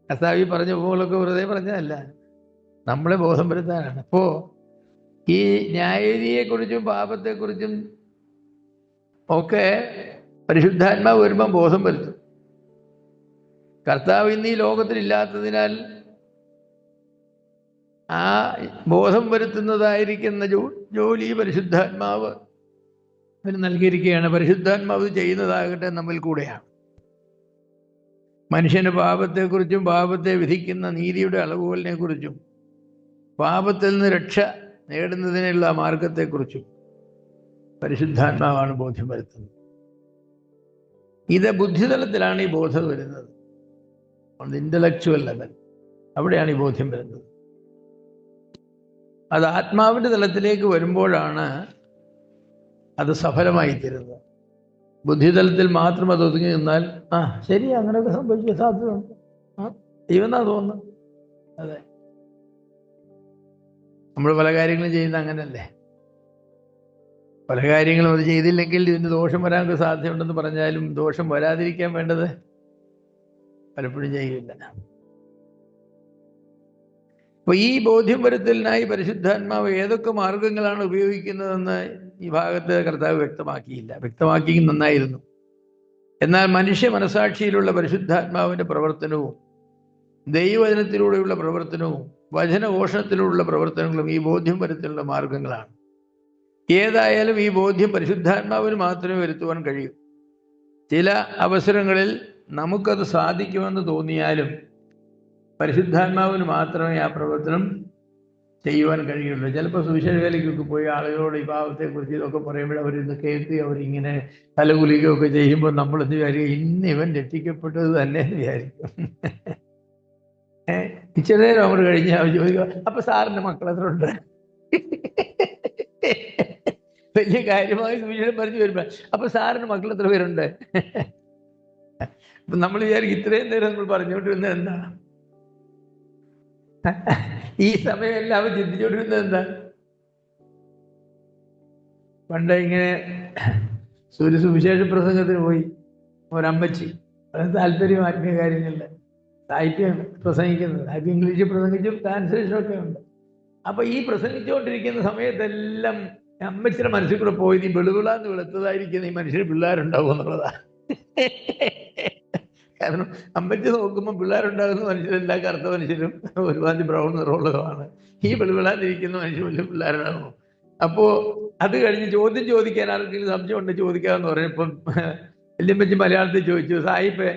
Speaker 1: കർത്താവ് പറഞ്ഞ പോലൊക്കെ വെറുതെ പറഞ്ഞതല്ല, നമ്മളെ ബോധം വരുത്താനാണ്. അപ്പോൾ ഈ ന്യായവിധിയെക്കുറിച്ചും പാപത്തെക്കുറിച്ചും ഒക്കെ പരിശുദ്ധാത്മാവ് വരുമ്പം ബോധം വരുത്തും. കർത്താവ് ഇന്ന് ഈ ലോകത്തിലില്ലാത്തതിനാൽ ആ ബോധം വരുത്തുന്നതായിരിക്കുന്ന ജോലി പരിശുദ്ധാത്മാവ് അവന് നൽകിയിരിക്കുകയാണ്. പരിശുദ്ധാത്മാവ് ചെയ്യുന്നതാകട്ടെ നമ്മിൽ കൂടെയാണ്. മനുഷ്യന് പാപത്തെക്കുറിച്ചും പാപത്തെ വിധിക്കുന്ന നീതിയുടെ അളവുകോലിനെ കുറിച്ചും പാപത്തിൽ നിന്ന് രക്ഷ നേടുന്നതിനുള്ള മാർഗത്തെക്കുറിച്ചും പരിശുദ്ധാത്മാവാണ് ബോധ്യം വരുത്തുന്നത്. ഇത് ബുദ്ധിതലത്തിലാണ് ഈ ബോധം വരുന്നത്. ഇന്റലക്ച്വൽ ലെവൽ, അവിടെയാണ് ഈ ബോധ്യം വരുന്നത്. അത് ആത്മാവിൻ്റെ തലത്തിലേക്ക് വരുമ്പോഴാണ് അത് സഫലമായി തീരുന്നത്. ബുദ്ധിതലത്തിൽ മാത്രം അത് ഒതുങ്ങി നിന്നാൽ ശരി, അങ്ങനെയൊക്കെ സംഭവിക്കാൻ സാധ്യതയുണ്ട്, ദൈവമെന്നാ തോന്നുന്നു. അതെ, നമ്മൾ പല കാര്യങ്ങളും ചെയ്യുന്ന അങ്ങനല്ലേ. പല കാര്യങ്ങളും അത് ചെയ്തില്ലെങ്കിൽ ഇതിന് ദോഷം വരാനൊക്കെ സാധ്യതയുണ്ടെന്ന് പറഞ്ഞാലും ദോഷം വരാതിരിക്കാൻ വേണ്ടത് പലപ്പോഴും ചെയ്യില്ല. അപ്പോൾ ഈ ബോധ്യം വരുത്തലിനായി പരിശുദ്ധാത്മാവ് ഏതൊക്കെ മാർഗങ്ങളാണ് ഉപയോഗിക്കുന്നതെന്ന് ഈ ഭാഗത്ത് കർത്താവ് വ്യക്തമാക്കി നന്നായിരുന്നു. എന്നാൽ മനുഷ്യ മനസാക്ഷിയിലുള്ള പരിശുദ്ധാത്മാവിൻ്റെ പ്രവർത്തനവും ദൈവവചനത്തിലൂടെയുള്ള പ്രവർത്തനവും വചനഘോഷണത്തിലൂടെയുള്ള പ്രവർത്തനങ്ങളും ഈ ബോധ്യം വരുത്തലുള്ള മാർഗങ്ങളാണ്. ഏതായാലും ഈ ബോധ്യം പരിശുദ്ധാത്മാവിന് മാത്രമേ വരുത്തുവാൻ കഴിയൂ. ചില അവസരങ്ങളിൽ നമുക്കത് സാധിക്കുമെന്ന് തോന്നിയാലും പരിശുദ്ധാത്മാവിന് മാത്രമേ ആ പ്രവർത്തനം ചെയ്യുവാൻ കഴിയുള്ളൂ. ചിലപ്പോൾ സുവിശേഷ വേലയ്ക്കൊക്കെ പോയി ആളുകളോട് ഈ പാപത്തെക്കുറിച്ച് ഇതൊക്കെ പറയുമ്പോൾ അവരിന്ന് കേൾക്കുക, അവരിങ്ങനെ തലകുലിക്കുകയൊക്കെ ചെയ്യുമ്പോൾ നമ്മളെന്ന് വിചാരിക്കും, ഇന്ന് ഇവൻ രക്ഷിക്കപ്പെട്ടത് തന്നെ എന്ന് വിചാരിക്കും. ഇച്ചിരി നേരം അങ്ങോട്ട് കഴിഞ്ഞ് അവർ ചോദിക്കുക, അപ്പൊ സാറിന്റെ മക്കൾ എത്ര ഉണ്ട്? വലിയ കാര്യമായി സുവിശേഷം പറഞ്ഞു വരുമ്പോ അപ്പൊ സാറിന്റെ മക്കൾ എത്ര പേരുണ്ട്? അപ്പൊ നമ്മൾ വിചാരിക്കും ഇത്രയും നേരം നമ്മൾ പറഞ്ഞുകൊണ്ടിരുന്നത് എന്താ? ഈ സമയം എല്ലാവരും ചിന്തിച്ചുകൊണ്ടിരുന്നത് എന്താ? പണ്ട് ഇങ്ങനെ ഒരു സുവിശേഷ പ്രസംഗത്തിന് പോയി ഒരമ്മച്ചി, അത് താല്പര്യം ആത്മീയ കാര്യങ്ങളിൽ സാഹിത്യം പ്രസംഗിക്കുന്നത്, സാഹിത്യം ഇംഗ്ലീഷിൽ പ്രസംഗിച്ചും ട്രാൻസ്ലേഷനും ഒക്കെ ഉണ്ട്. അപ്പൊ ഈ പ്രസംഗിച്ചുകൊണ്ടിരിക്കുന്ന സമയത്തെല്ലാം അമ്മച്ചിയുടെ മനസ്സിൽ കൂടെ പോയി, നീ വെളുവിളാന്ന് വെളുത്തതായിരിക്കുന്ന ഈ മനുഷ്യന് പിള്ളേരുണ്ടാവും എന്നുള്ളതാ. കാരണം അമ്മച്ചി നോക്കുമ്പോൾ പിള്ളേരുണ്ടാകുന്ന മനുഷ്യരെല്ലാം കറുത്ത മനുഷ്യരും ഒരുപാട് ബ്രൗൺ നിറമുള്ളതുമാണ്. ഈ വെളുവിളാന്നിരിക്കുന്ന മനുഷ്യൻ വലിയ പിള്ളേരുണ്ടാകും. അപ്പോ അത് കഴിഞ്ഞ് ചോദ്യം ചോദിക്കാൻ ആർക്കെങ്കിലും സംശയം ഉണ്ട് ചോദിക്കാമെന്ന് പറഞ്ഞപ്പം വല്യമ്മച്ചി മലയാളത്തിൽ ചോദിച്ചു, സായിപ്പേ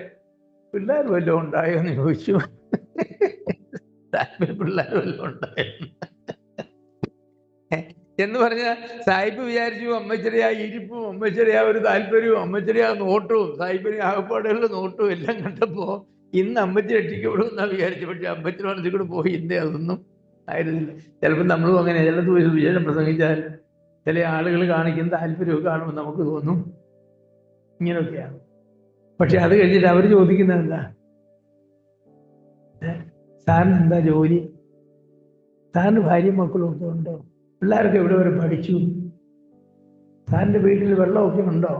Speaker 1: പിള്ളേർ വല്ലതും ഉണ്ടായോ എന്ന് ചോദിച്ചു. പിള്ളേർ വല്ലതും ഉണ്ടായോ എന്ന് പറഞ്ഞ സായിപ്പ് വിചാരിച്ചു അമ്മച്ചറിയ ഇരിപ്പും അമ്മച്ചറിയ ഒരു താല്പര്യവും അമ്മച്ചറിയ നോട്ടവും സായിപ്പിന് ആകപ്പാടുള്ള നോട്ടവും എല്ലാം കണ്ടപ്പോ ഇന്ന് അമ്മച്ചി രക്ഷിക്കപ്പെടും എന്നാ വിചാരിച്ചു. പക്ഷെ അമ്മച്ചിയുടെ മനസ്സിൽ കൂടെ പോയി ഇന്നേ അതൊന്നും ആയിരുന്നില്ല. ചിലപ്പോൾ നമ്മളും അങ്ങനെ ചില വിശേഷം പ്രസംഗിച്ചാൽ ചില ആളുകൾ കാണിക്കുന്ന താല്പര്യമൊക്കെ കാണുമ്പോൾ നമുക്ക് തോന്നും ഇങ്ങനെയൊക്കെയാണ്. പക്ഷെ അത് കഴിഞ്ഞിട്ട് അവർ ചോദിക്കുന്നത് എന്താ? സാറിന് എന്താ ജോലി? സാറിന് ഭാര്യയും മക്കളും ഒക്കെ ഉണ്ടോ? പിള്ളേരൊക്കെ എവിടെ വരെ പഠിച്ചു? സാറിന്റെ വീട്ടിൽ വെള്ളമൊക്കെ ഉണ്ടോ?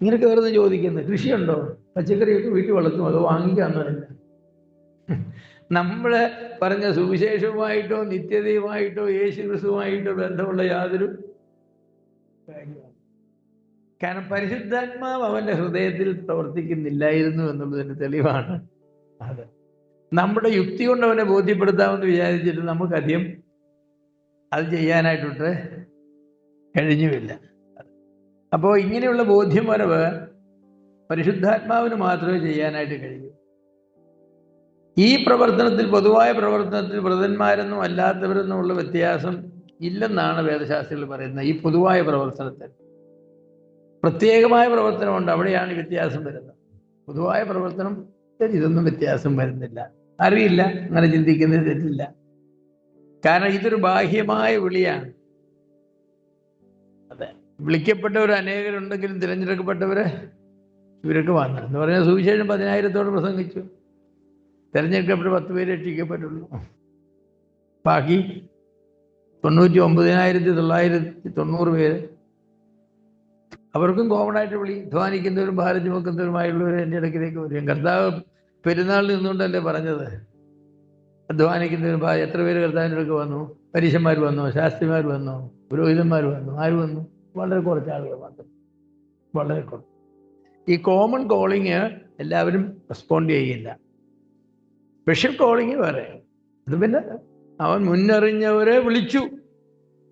Speaker 1: ഇങ്ങനെയൊക്കെ വെറുതെ ചോദിക്കുന്നത്. കൃഷിയുണ്ടോ? പച്ചക്കറിയൊക്കെ വീട്ടിൽ വളർത്തുമോ അതോ വാങ്ങിക്കാന്നല്ല? നമ്മള് പറഞ്ഞ സുവിശേഷവുമായിട്ടോ നിത്യതയുമായിട്ടോ യേശു ക്രിസ്തുവുമായിട്ടോ ബന്ധമുള്ള യാതൊരു കാര്യമാണ്. കാരണം പരിശുദ്ധാത്മാവ് അവന്റെ ഹൃദയത്തിൽ പ്രവർത്തിക്കുന്നില്ലായിരുന്നു എന്നുള്ളതിന് തെളിവാണ് അത്. നമ്മുടെ യുക്തി കൊണ്ട് അവനെ ബോധ്യപ്പെടുത്താമെന്ന് വിചാരിച്ചിട്ട് നമുക്കധികം അത് ചെയ്യാനായിട്ടൊട്ട് കഴിഞ്ഞുമില്ല. അപ്പോൾ ഇങ്ങനെയുള്ള ബോധ്യമരവ് പരിശുദ്ധാത്മാവിന് മാത്രമേ ചെയ്യാനായിട്ട് കഴിയൂ. ഈ പ്രവർത്തനത്തിൽ, പൊതുവായ പ്രവർത്തനത്തിൽ വ്രതന്മാരെന്നും അല്ലാത്തവരെന്നും ഉള്ള വ്യത്യാസം ഇല്ലെന്നാണ് വേദശാസ്ത്രികൾ പറയുന്നത്. ഈ പൊതുവായ പ്രവർത്തനത്തിൽ പ്രത്യേകമായ പ്രവർത്തനമുണ്ട്, അവിടെയാണ് വ്യത്യാസം വരുന്നത്. പൊതുവായ പ്രവർത്തനം ഇതൊന്നും വ്യത്യാസം വരുന്നില്ല. അറിയില്ല, അങ്ങനെ ചിന്തിക്കുന്നത് തെറ്റില്ല. കാരണം ഇതൊരു ബാഹ്യമായ വിളിയാണ്. അതെ, വിളിക്കപ്പെട്ടവർ അനേകരുണ്ടെങ്കിലും തിരഞ്ഞെടുക്കപ്പെട്ടവര് ഇവരൊക്കെ വന്നു എന്ന് പറഞ്ഞാൽ സുവിശേഷം 10,000 പ്രസംഗിച്ചു, തിരഞ്ഞെടുക്കപ്പെട്ട 10 പേര് രക്ഷിക്കപ്പെട്ടുള്ളൂ. ബാക്കി 99,990 പേര് അവർക്കും കോമൺ ആയിട്ട് വിളി. ധ്വാനിക്കുന്നവരും ഭാരം ചുമക്കുന്നവരുമായുള്ളവർ എൻ്റെ ഇടയ്ക്കിലേക്ക് വരും. കർത്താവ് പെരുന്നാളിൽ നിന്നുകൊണ്ടല്ലേ പറഞ്ഞത്, അധ്വാനിക്കുന്നവരും എത്ര പേര് കർത്താവിൻ്റെ അടുക്ക് വന്നു? പരീശന്മാർ വന്നു, ശാസ്ത്രിമാർ വന്നു, പുരോഹിതന്മാർ വന്നു. ആര് വന്നു? വളരെ കുറച്ച് ആളുകൾ മാത്രം, വളരെ കുറച്ച്. ഈ കോമൺ കോളിങ് എല്ലാവരും റെസ്പോണ്ട് ചെയ്യില്ല. സ്പെഷ്യൽ കോളിങ് വേറെ. അത് പിന്നെ അവൻ മുന്നറിഞ്ഞവരെ വിളിച്ചു,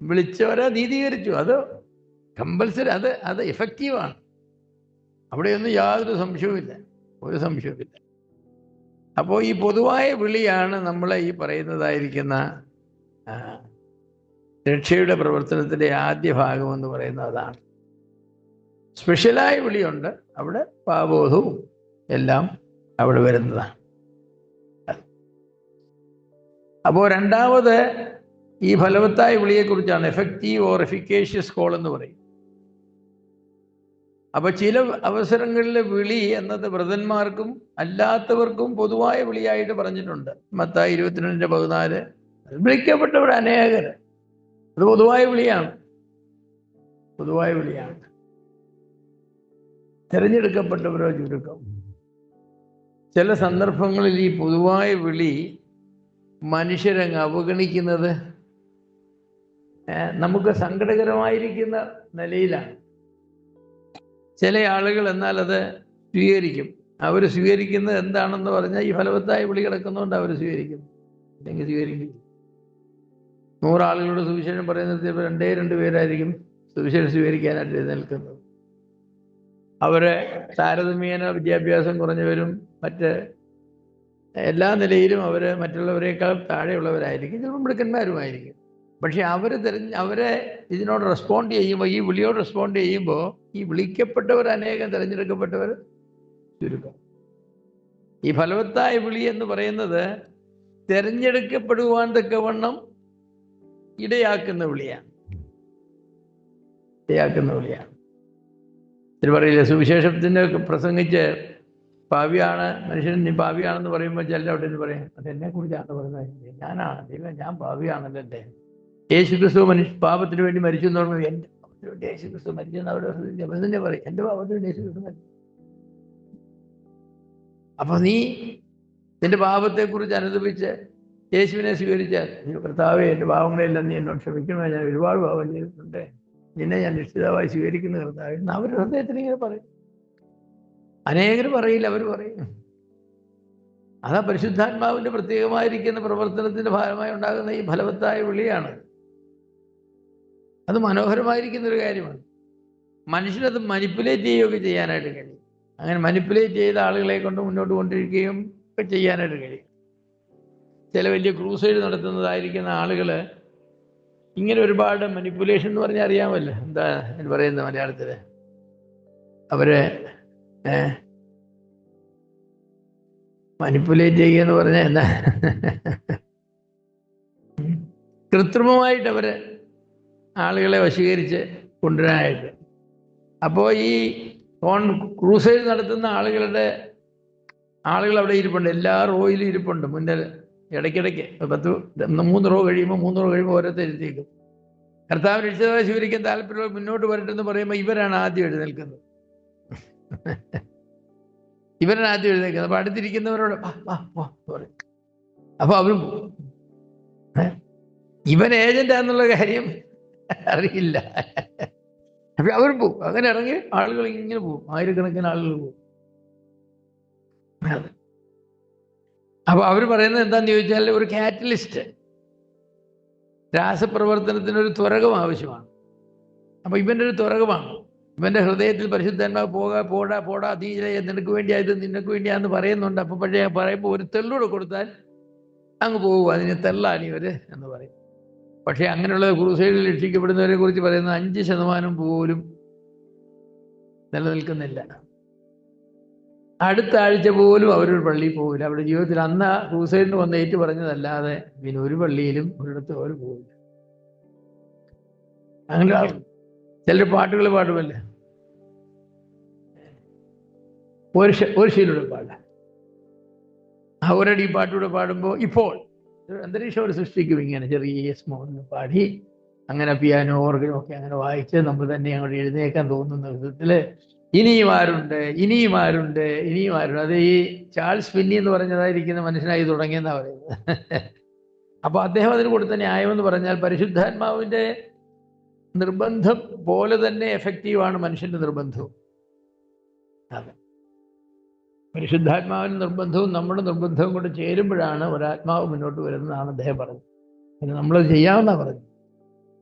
Speaker 1: വിളിച്ചവരെ നീതീകരിച്ചു. അത് കമ്പൽസറി, അത് എഫക്റ്റീവാണ്. അവിടെയൊന്നും യാതൊരു സംശയവുമില്ല, ഒരു സംശയവുമില്ല. അപ്പോൾ ഈ പൊതുവായ വിളിയാണ് നമ്മളെ ഈ പറയുന്നതായിരിക്കുന്ന രക്ഷയുടെ പ്രവർത്തനത്തിൻ്റെ ആദ്യ ഭാഗം എന്ന് പറയുന്നത് അതാണ്. സ്പെഷ്യലായ വിളിയുണ്ട്, അവിടെ പാപബോധവും എല്ലാം അവിടെ വരുന്നതാണ്. അപ്പോൾ രണ്ടാമത് ഈ ഫലവത്തായ വിളിയെക്കുറിച്ചാണ്, എഫക്റ്റീവ് ഓർ എഫിക്കേഷ്യസ് കോൾ എന്ന് പറയും. അപ്പൊ ചില അവസരങ്ങളിലെ വിളി എന്നത് വ്രതന്മാർക്കും അല്ലാത്തവർക്കും പൊതുവായ വിളിയായിട്ട് പറഞ്ഞിട്ടുണ്ട്. മത്തായി 22:14 വിളിക്കപ്പെട്ടവർ അനേകർ, അത് പൊതുവായ വിളിയാണ്, പൊതുവായ വിളിയാണ്. തിരഞ്ഞെടുക്കപ്പെട്ടവരോ ചുരുക്കം. ചില സന്ദർഭങ്ങളിൽ ഈ പൊതുവായ വിളി മനുഷ്യരങ്ങ് അവഗണിക്കുന്നത് നമുക്ക് സങ്കടകരമായിരിക്കുന്ന നിലയിലാണ്. ചില ആളുകൾ എന്നാൽ അത് സ്വീകരിക്കും. അവർ സ്വീകരിക്കുന്നത് എന്താണെന്ന് പറഞ്ഞാൽ ഈ ഫലവത്തായ വിളി കിടക്കുന്നതുകൊണ്ട് അവർ സ്വീകരിക്കുന്നു, അല്ലെങ്കിൽ സ്വീകരിക്കും. 100 ആളുകളുടെ സുവിശേഷം പറയുന്നത് 2 പേരായിരിക്കും സുവിശേഷം സ്വീകരിക്കാനായിട്ട് എഴുന്നേൽക്കുന്നത്. അവരെ താരതമ്യേന വിദ്യാഭ്യാസം കുറഞ്ഞവരും മറ്റ് എല്ലാ നിലയിലും അവർ മറ്റുള്ളവരെക്കാൾ താഴെയുള്ളവരായിരിക്കും, ചിലപ്പോൾ മിടുക്കന്മാരുമായിരിക്കും. പക്ഷെ അവരെ ഇതിനോട് റെസ്പോണ്ട് ചെയ്യുമ്പോൾ, ഈ വിളിയോട് റെസ്പോണ്ട് ചെയ്യുമ്പോൾ, ഈ വിളിക്കപ്പെട്ടവർ അനേകം തിരഞ്ഞെടുക്കപ്പെട്ടവർ ചുരുക്കം. ഈ ഫലവത്തായ വിളി എന്ന് പറയുന്നത് തിരഞ്ഞെടുക്കപ്പെടുവാൻ തക്കവണ്ണം ഇടയാക്കുന്ന വിളിയാണ്. പറയില്ല, സുവിശേഷത്തിൻ്റെ പ്രസംഗിച്ച് പാപിയാണ് മനുഷ്യൻ, നീ പാപിയാണെന്ന് പറയുമ്പോൾ ചിലർ അവിടെ നിന്ന് പറയും, അതെന്നെ കുറിച്ചാണ് പറയുന്നത്, ഞാനാണ് ദൈവം, ഞാൻ പാപിയാണല്ലേ. യേശു ക്രിസ്തു പാപത്തിന് വേണ്ടി മരിച്ചു എന്ന് പറയുമ്പോൾ എൻ്റെ പാപത്തിന് വേണ്ടി യേശു ക്രിസ്തു മരിച്ചെന്ന് അവിടെ തന്നെ പറയും, എൻ്റെ പാപത്തിന് വേണ്ടി യേശു ക്രിസ്തു മരിച്ചു. അപ്പൊ നീ നിന്റെ പാപത്തെക്കുറിച്ച് അനുദപിച്ച് യേശുവിനെ സ്വീകരിച്ചാൽ, കർത്താവേ എൻ്റെ പാപങ്ങളെല്ലാം നീ എന്നോട് ക്ഷമിക്കണമേ, ഞാൻ ഒരുപാട് പാപം ചെയ്തിട്ടുണ്ട്, നിന്നെ ഞാൻ നിശ്ചിതമായി സ്വീകരിക്കുന്ന കർത്താവേ എന്ന് അവർ ഹൃദയത്തിൽ ഇങ്ങനെ പറയും. അനേകർ പറയില്ല, അവർ പറയും. അതാ പരിശുദ്ധാത്മാവിന്റെ പ്രത്യേകമായിരിക്കുന്ന പ്രവർത്തനത്തിന്റെ ഭാഗമായി ഉണ്ടാകുന്ന ഈ ഫലവത്തായ വിളിയാണ്. അത് മനോഹരമായിരിക്കുന്ന ഒരു കാര്യമാണ്. മനുഷ്യനത് മനിപ്പുലേറ്റ് ചെയ്യുകയൊക്കെ ചെയ്യാനായിട്ട് കഴിയും. അങ്ങനെ മനിപ്പുലേറ്റ് ചെയ്ത ആളുകളെ കൊണ്ട് മുന്നോട്ട് കൊണ്ടിരിക്കുകയും ഒക്കെ ചെയ്യാനായിട്ട് കഴിയും. ചില വലിയ ക്രൂസൈഡ് നടത്തുന്നതായിരിക്കുന്ന ആളുകൾ ഇങ്ങനെ ഒരുപാട് മനിപ്പുലേഷൻ എന്ന് പറഞ്ഞാൽ അറിയാമല്ലോ, എന്താ പറയുന്നത് മലയാളത്തില്, അവര് മനിപ്പുലേറ്റ് ചെയ്യുക എന്ന് പറഞ്ഞാൽ എന്താ, കൃത്രിമമായിട്ട് അവര് ആളുകളെ വശീകരിച്ച് കൊണ്ടുവരാനായിട്ട്. അപ്പോൾ ഈ ക്രൂസൈഡ് നടത്തുന്ന ആളുകൾ അവിടെ ഇരിപ്പുണ്ട്, എല്ലാ റോയിലും ഇരിപ്പുണ്ട് മുന്നിൽ. ഇടയ്ക്കിടയ്ക്ക് 3 റോ കഴിയുമ്പോൾ ഓരോരുത്തർ എഴുതിയേക്കും. കർത്താവ് രക്ഷിതാവായി സ്വീകരിക്കാൻ താല്പര്യമുള്ള മുന്നോട്ട് വരട്ടെന്ന് പറയുമ്പോൾ ഇവരാണ് ആദ്യം എഴുന്നേൽക്കുന്നത്. അപ്പൊ അടുത്തിരിക്കുന്നവരോട് പറയും. അപ്പൊ അവരും പോകും. ഇവൻ ഏജന്റാന്നുള്ള കാര്യം അറിയില്ല. അപ്പൊ അവരും പോകും. അങ്ങനെ ഇറങ്ങി ആളുകൾ ഇങ്ങനെ പോകും, ആയിരക്കണക്കിന് ആളുകൾ പോകും. അപ്പൊ അവർ പറയുന്നത് എന്താന്ന് ചോദിച്ചാൽ, ഒരു കാറ്റലിസ്റ്റ്, രാസപ്രവർത്തനത്തിനൊരു ത്വരകം ആവശ്യമാണ്. അപ്പൊ ഇവന്റെ ഒരു ത്വരകമാണ്. ഇവന്റെ ഹൃദയത്തിൽ പരിശുദ്ധാത്മാവ് പോടാ നീ നിനക്ക് വേണ്ടിയാ, ഇത് നിനക്ക് വേണ്ടിയാന്ന് പറയുന്നുണ്ട്. അപ്പൊ പക്ഷേ പറയുമ്പോൾ ഒരു തെള്ളൂടെ കൊടുത്താൽ അങ്ങ് പോകും, അതിന് തെള്ളാണ് ഇവര് എന്ന് പറയും. പക്ഷെ അങ്ങനെയുള്ള ക്രൂസൈഡിൽ രക്ഷിക്കപ്പെടുന്നവരെ കുറിച്ച് പറയുന്ന 5% പോലും നിലനിൽക്കുന്നില്ല. അടുത്ത ആഴ്ച പോലും അവരൊരു പള്ളിയിൽ പോകില്ല. അവരുടെ ജീവിതത്തിൽ അന്ന് ആ ക്രൂസൈഡിന് വന്ന് ഏറ്റു പറഞ്ഞതല്ലാതെ പിന്നെ ഒരു പള്ളിയിലും ഒരിടത്ത് അവർ പോകില്ല. അങ്ങനെ ചിലർ പാട്ടുകൾ പാടുമല്ലേ, ഒരു ശീലൂടെ പാടാം. അവരുടെ ഈ പാട്ടുകൂടെ പാടുമ്പോൾ ഇപ്പോൾ അന്തരീക്ഷം അവർ സൃഷ്ടിക്കും. ഇങ്ങനെ ചെറിയ സ്മോളിൽ പാടി, അങ്ങനെ പിയാനോ ഓർഗനും ഒക്കെ അങ്ങനെ വായിച്ച് നമ്മൾ തന്നെ അങ്ങോട്ട് എഴുന്നേക്കാൻ തോന്നുന്ന വിധത്തില് ഇനിയും ആരുണ്ട്. അത് ഈ ചാൾസ് ഫിന്നി എന്ന് പറഞ്ഞതായിരിക്കുന്ന മനുഷ്യനായി തുടങ്ങിയെന്നാ പറയുന്നത്. അപ്പൊ അദ്ദേഹം അതിന് കൊടുത്ത ന്യായം എന്ന് പറഞ്ഞാൽ, പരിശുദ്ധാത്മാവിന്റെ നിർബന്ധം പോലെ തന്നെ എഫക്റ്റീവാണ് മനുഷ്യന്റെ നിർബന്ധവും. അതെ, പരിശുദ്ധാത്മാവിന്റെ നിർബന്ധവും നമ്മുടെ നിർബന്ധവും കൂടെ ചേരുമ്പോഴാണ് ഒരാത്മാവ് മുന്നോട്ട് വരുന്നതാണ് അദ്ദേഹം പറഞ്ഞത്. പിന്നെ നമ്മളത് ചെയ്യാമെന്നാ പറഞ്ഞത്.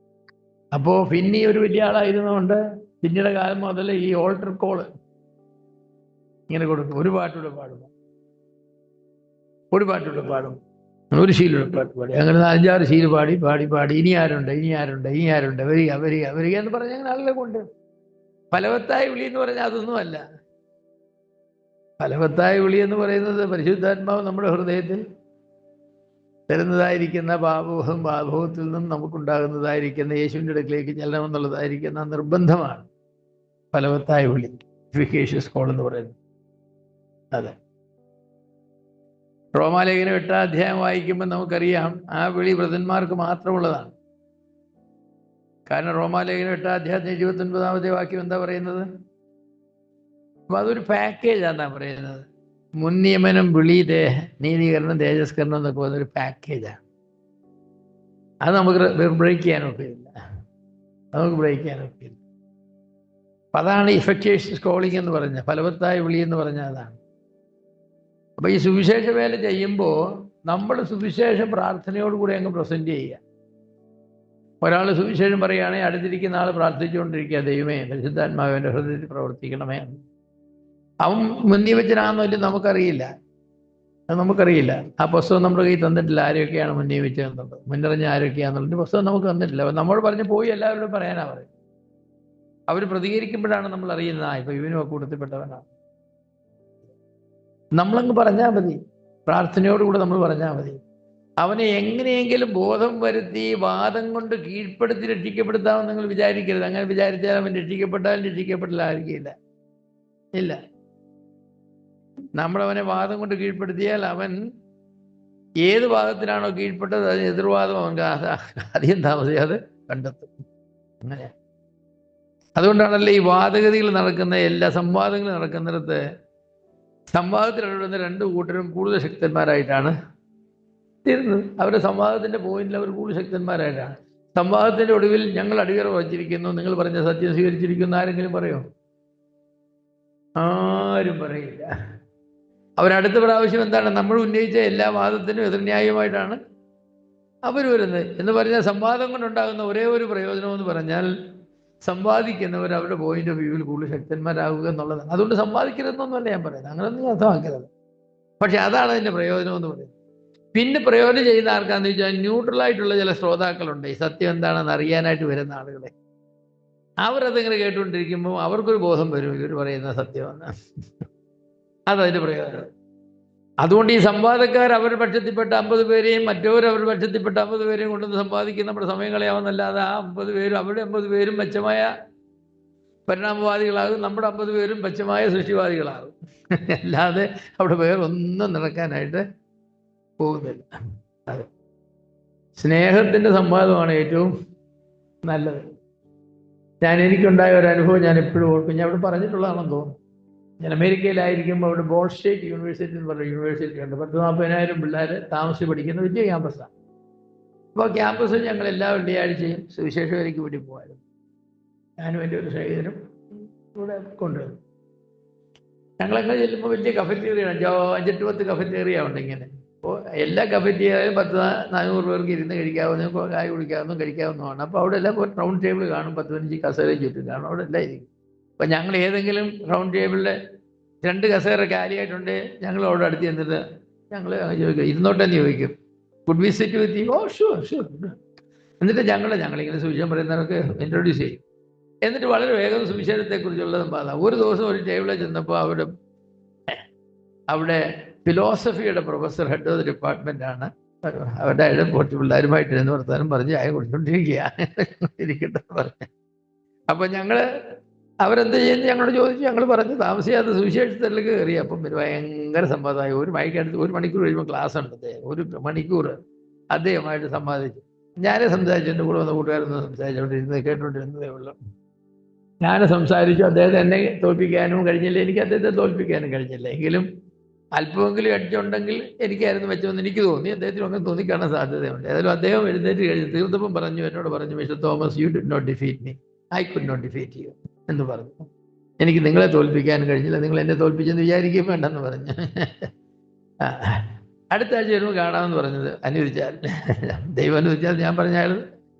Speaker 1: അപ്പോ ഫിന്നി ഒരു വലിയ ആളായിരുന്നുകൊണ്ട് പിന്നീട് കാലം മുതൽ ഈ ഓൾട്ടർ കോള് ഇങ്ങനെ കൊടുക്കും. ഒരു പാട്ടൂടെ പാടും, ഒരു ശീലൂടെ പാട്ട് പാടി, അങ്ങനെ 5-6 ശീല് പാടി ഇനി ആരുണ്ട് വരിക എന്ന് പറഞ്ഞ അങ്ങനെ ആളുകളെ കൊണ്ട്. ഫലവത്തായ വിളി എന്ന് പറഞ്ഞാൽ അതൊന്നുമല്ല. ഫലവത്തായ വിളി എന്ന് പറയുന്നത് പരിശുദ്ധാത്മാവ് നമ്മുടെ ഹൃദയത്തിൽ തരുന്നതായിരിക്കുന്ന ഭാവത്തിൽ നിന്നും നമുക്കുണ്ടാകുന്നതായിരിക്കുന്ന യേശുവിൻ്റെ അടുക്കിലേക്ക് ചെല്ലണമെന്നുള്ളതായിരിക്കുന്ന നിർബന്ധമാണ് ഫലവത്തായ വിളി, എഫിക്കേഷ്യസ് കോൾ എന്ന് പറയുന്നത്. അതെ, റോമാലേഖനം 8-ാം അധ്യായം വായിക്കുമ്പോൾ നമുക്കറിയാം ആ വിളി വൃതന്മാർക്ക് മാത്രമുള്ളതാണ്. കാരണം റോമാലേഖനം 8-ാം അധ്യായത്തിന് 29-ാമത്തെ വാക്യം എന്താ പറയുന്നത്? അപ്പൊ അതൊരു പാക്കേജാന്നാ പറയുന്നത്. മുൻ നിയമനം, വിളി, നീതീകരണം, തേജസ്കരണം എന്നൊക്കെ പറയുന്നൊരു പാക്കേജാണ്. അത് നമുക്ക് ബ്രേക്ക് ചെയ്യാനൊക്കെയില്ല. അപ്പൊ അതാണ് ഇഫക്റ്റീഷ്യസ് കോളിംഗ് എന്ന് പറഞ്ഞത്, ഫലവത്തായ വിളി എന്ന് പറഞ്ഞാൽ അതാണ്. അപ്പൊ ഈ സുവിശേഷ വേല ചെയ്യുമ്പോൾ നമ്മൾ സുവിശേഷ പ്രാർത്ഥനയോടുകൂടി അങ്ങ് പ്രസന്റ് ചെയ്യുക. ഒരാൾ സുവിശേഷം പറയുകയാണെങ്കിൽ അടുത്തിരിക്കുന്ന ആൾ പ്രാർത്ഥിച്ചുകൊണ്ടിരിക്കുക, ദൈവമേ പരിശുദ്ധാത്മാവിന്റെ ഹൃദയത്തിൽ പ്രവർത്തിക്കണമേ. അവൻ മുൻനിയമിച്ചനാണെന്നല്ല നമുക്കറിയില്ല. ആ പുസ്തകം നമ്മുടെ കയ്യിൽ തന്നിട്ടില്ല, ആരൊക്കെയാണ് മുൻനിയമിച്ചതെന്നുള്ളത്, മുന്നറിഞ്ഞ ആരൊക്കെയാണെന്നുള്ളത് പുസ്തകം നമുക്ക് തന്നിട്ടില്ല. നമ്മൾ പറഞ്ഞു പോയി എല്ലാവരോടും പറയാനാ പറയും. അവർ പ്രതികരിക്കുമ്പോഴാണ് നമ്മൾ അറിയുന്നത്, ഇപ്പൊ ഇവനും ഒക്കെ കൂട്ടത്തിൽപ്പെട്ടവനാണ്. നമ്മളങ്ങ് പറഞ്ഞാൽ മതി, പ്രാർത്ഥനയോടുകൂടെ നമ്മൾ പറഞ്ഞാൽ മതി. അവനെ എങ്ങനെയെങ്കിലും ബോധം വരുത്തി വാദം കൊണ്ട് കീഴ്പ്പെടുത്തി രക്ഷിക്കപ്പെടുത്താമെന്ന് നിങ്ങൾ വിചാരിക്കരുത്. അങ്ങനെ വിചാരിച്ചാൽ അവൻ രക്ഷിക്കപ്പെട്ടില്ലായിരിക്കില്ല. ഇല്ല, നമ്മളവനെ വാദം കൊണ്ട് കീഴ്പ്പെടുത്തിയാൽ അവൻ ഏത് വാദത്തിനാണോ കീഴ്പ്പെട്ടത് അതിന് എതിർവാദം അവൻ അധികം താമസിയാതെ കണ്ടെത്തും. അങ്ങനെ അതുകൊണ്ടാണല്ലോ ഈ വാദഗതികൾ നടക്കുന്ന എല്ലാ സംവാദങ്ങളും നടക്കുന്നിടത്ത് സംവാദത്തിലിടപെടുന്ന രണ്ടു കൂട്ടരും കൂടുതൽ ശക്തന്മാരായിട്ടാണ് തീർന്നത്. അവരുടെ സംവാദത്തിന്റെ പോയിന്റിൽ അവർ കൂടുതൽ ശക്തന്മാരായിട്ടാണ്. സംവാദത്തിന്റെ ഒടുവിൽ ഞങ്ങൾ അടിയറ വച്ചിരിക്കുന്നു, നിങ്ങൾ പറഞ്ഞ സത്യം സ്വീകരിച്ചിരിക്കുന്നു ആരെങ്കിലും പറയോ? ആരും പറയില്ല. അവരടുത്ത പ്രാവശ്യം എന്താണ്, നമ്മൾ ഉന്നയിച്ച എല്ലാ വാദത്തിനും എതിർന്യായമായിട്ടാണ് അവർ വരുന്നത്. എന്ന് പറഞ്ഞാൽ സംവാദം കൊണ്ടുണ്ടാകുന്ന ഒരേ ഒരു പ്രയോജനമെന്ന് പറഞ്ഞാൽ സംവാദിക്കുന്നവർ അവരുടെ പോയിന്റ് ഓഫ് വ്യൂവിൽ കൂടുതൽ ശക്തന്മാരാകുക എന്നുള്ളതാണ്. അതുകൊണ്ട് സംവാദിക്കരുതെന്നൊന്നുമല്ല ഞാൻ പറയുന്നത്, അങ്ങനെയൊന്നും അർത്ഥമാക്കരുത്. പക്ഷെ അതാണ് അതിൻ്റെ പ്രയോജനം എന്ന് പറയുന്നത്. പിന്നെ പ്രയോജനം ചെയ്യുന്ന ആർക്കാന്ന് വെച്ചാൽ ന്യൂട്രലായിട്ടുള്ള ചില ശ്രോതാക്കളുണ്ട്, ഈ സത്യം എന്താണെന്ന് അറിയാനായിട്ട് വരുന്ന ആളുകളെ. അവരതിങ്ങനെ കേട്ടുകൊണ്ടിരിക്കുമ്പോൾ അവർക്കൊരു ബോധം വരും ഇവർ പറയുന്ന സത്യമെന്ന്. അതതിൻ്റെ പ്രയോജനം. അതുകൊണ്ട് ഈ സംവാദക്കാർ അവരുടെ പക്ഷത്തിൽപ്പെട്ട 50 പേരെയും മറ്റവർ അവരുടെ പക്ഷത്തിൽപ്പെട്ട 50 പേരെയും കൊണ്ടുവന്ന് സമ്പാദിക്കുന്ന നമ്മുടെ സമയം കളയാവുന്നല്ലാതെ ആ 50 പേരും അവരുടെ 50 പേരും മെച്ചമായ പരിണാമവാദികളാകും, നമ്മുടെ 50 പേരും മെച്ചമായ സൃഷ്ടിവാദികളാകും. അല്ലാതെ അവിടെ വേറൊന്നും നടക്കാനായിട്ട് പോകുന്നില്ല. അതെ, സ്നേഹത്തിൻ്റെ സംവാദമാണ് ഏറ്റവും നല്ലത്. എനിക്കുണ്ടായ ഒരു അനുഭവം ഞാൻ എപ്പോഴും ഓർക്കും. ഞാൻ അവിടെ പറഞ്ഞിട്ടുള്ളതാണെന്ന് തോന്നുന്നു. ഞാൻ അമേരിക്കയിലായിരിക്കുമ്പോൾ അവിടെ ബോൾ സ്റ്റേറ്റ് യൂണിവേഴ്സിറ്റി എന്ന് പറഞ്ഞ യൂണിവേഴ്സിറ്റി ഉണ്ട്. 10,000-40,000 പിള്ളേർ താമസിച്ച് പഠിക്കുന്ന വലിയ ക്യാമ്പസാണ്. അപ്പോൾ ക്യാമ്പസിൽ ഞങ്ങൾ എല്ലാ വെള്ളിയാഴ്ചയും സുവിശേഷ വരയ്ക്ക് വേണ്ടി പോകുമായിരുന്നു. ഞാനും എൻ്റെ ഒരു സ്നേഹിതനും ഇവിടെ കൊണ്ടുവന്നു. ഞങ്ങളങ്ങനെ ചെല്ലുമ്പോൾ വലിയ കഫറ്റേറിയ, 5-10 കഫറ്റേറിയ ഉണ്ട് ഇങ്ങനെ. അപ്പോൾ എല്ലാ കഫറ്റേറിയയും 400 പേർക്ക് ഇരുന്ന് കഴിക്കാവുന്നതും കായ കുടിക്കാവുന്നതും കഴിക്കാവുന്നതാണ്. അപ്പോൾ അവിടെ എല്ലാം റൗണ്ട് ടേബിൾ കാണും, 10-15 കസേരയും ചുറ്റും കാണും, അവിടെ എല്ലാം ഇരിക്കും. അപ്പം ഞങ്ങൾ ഏതെങ്കിലും റൗണ്ട് ടേബിളിൽ 2 കസേര കാലിയായിട്ടുണ്ട്, ഞങ്ങൾ അവിടെ അടുത്ത് ചെന്നിട്ട് ഞങ്ങൾ ചോദിക്കും, ഇരുന്നോട്ടെന്ന് ചോദിക്കും, could we sit with you? Oh sure sure. എന്നിട്ട് ഞങ്ങളിങ്ങനെ സുവിശേഷം പറയുന്നവർക്ക് ഇൻട്രൊഡ്യൂസ് ചെയ്യും. എന്നിട്ട് വളരെ വേഗം സുവിശേഷത്തെക്കുറിച്ചുള്ള സംവാദം. ഒരു ദിവസം ഒരു ടേബിളിൽ ചെന്നപ്പോൾ അവിടെ ഫിലോസഫിയുടെ പ്രൊഫസർ, ഹെഡ് ഓഫ് ദ ഡിപ്പാർട്ട്മെൻ്റാണ്. അവരുടെ കുറച്ച് പിള്ളേരുമായിട്ട് ഇരുന്ന് വർത്താനം പറഞ്ഞ് ചായ കുടിച്ചോണ്ടിരിക്കട്ടെ പറഞ്ഞു. അപ്പം അവരെന്ത് ചെയ്യുന്നു ഞങ്ങളോട് ചോദിച്ചു. ഞങ്ങൾ പറഞ്ഞു താമസിയാതെ സുവിശേഷത്തിലേക്ക് കയറി. അപ്പം ഭയങ്കര സംവാദമായി. ഒരു മണിക്കടുത്ത് 1 മണിക്കൂർ കഴിയുമ്പോൾ ക്ലാസ് ഉണ്ട്. 1 മണിക്കൂർ അദ്ദേഹമായിട്ട് സംവാദിച്ചു. ഞാനേ സംസാരിച്ചു, എൻ്റെ കൂടെ വന്ന കൂട്ടുകാരൊന്നും സംസാരിച്ചുകൊണ്ടിരുന്നത് കേട്ടുകൊണ്ടിരുന്നതേ ഉള്ളൂ. ഞാൻ സംസാരിച്ചു. അദ്ദേഹത്തെ എന്നെ തോൽപ്പിക്കാനും കഴിഞ്ഞില്ല, എനിക്ക് അദ്ദേഹത്തെ തോൽപ്പിക്കാനും കഴിഞ്ഞില്ല. എങ്കിലും അല്പമെങ്കിലും അടിച്ചുണ്ടെങ്കിൽ എനിക്കായിരുന്നു മെച്ചമെന്ന് എനിക്ക് തോന്നി. അദ്ദേഹത്തിനും അങ്ങനെ തോന്നിക്കാണാൻ സാധ്യതയുണ്ട്. ഏതായാലും അദ്ദേഹം എഴുന്നേറ്റ് കഴിഞ്ഞ് തീർത്തപ്പം എന്നോട് പറഞ്ഞു, mister Thomas, you did not defeat me, I could not defeat you എന്ന് പറഞ്ഞു. എനിക്ക് നിങ്ങളെ തോൽപ്പിക്കാനും കഴിഞ്ഞില്ല, നിങ്ങൾ എന്നെ തോൽപ്പിച്ചെന്ന് വിചാരിക്കുകയും വേണ്ടെന്ന് പറഞ്ഞു. അടുത്ത ആഴ്ച വരുമ്പോൾ കാണാമെന്ന് പറഞ്ഞത്. അനുവദിച്ചാൽ, ദൈവം അനുവദിച്ചാൽ ഞാൻ പറഞ്ഞ അയാൾ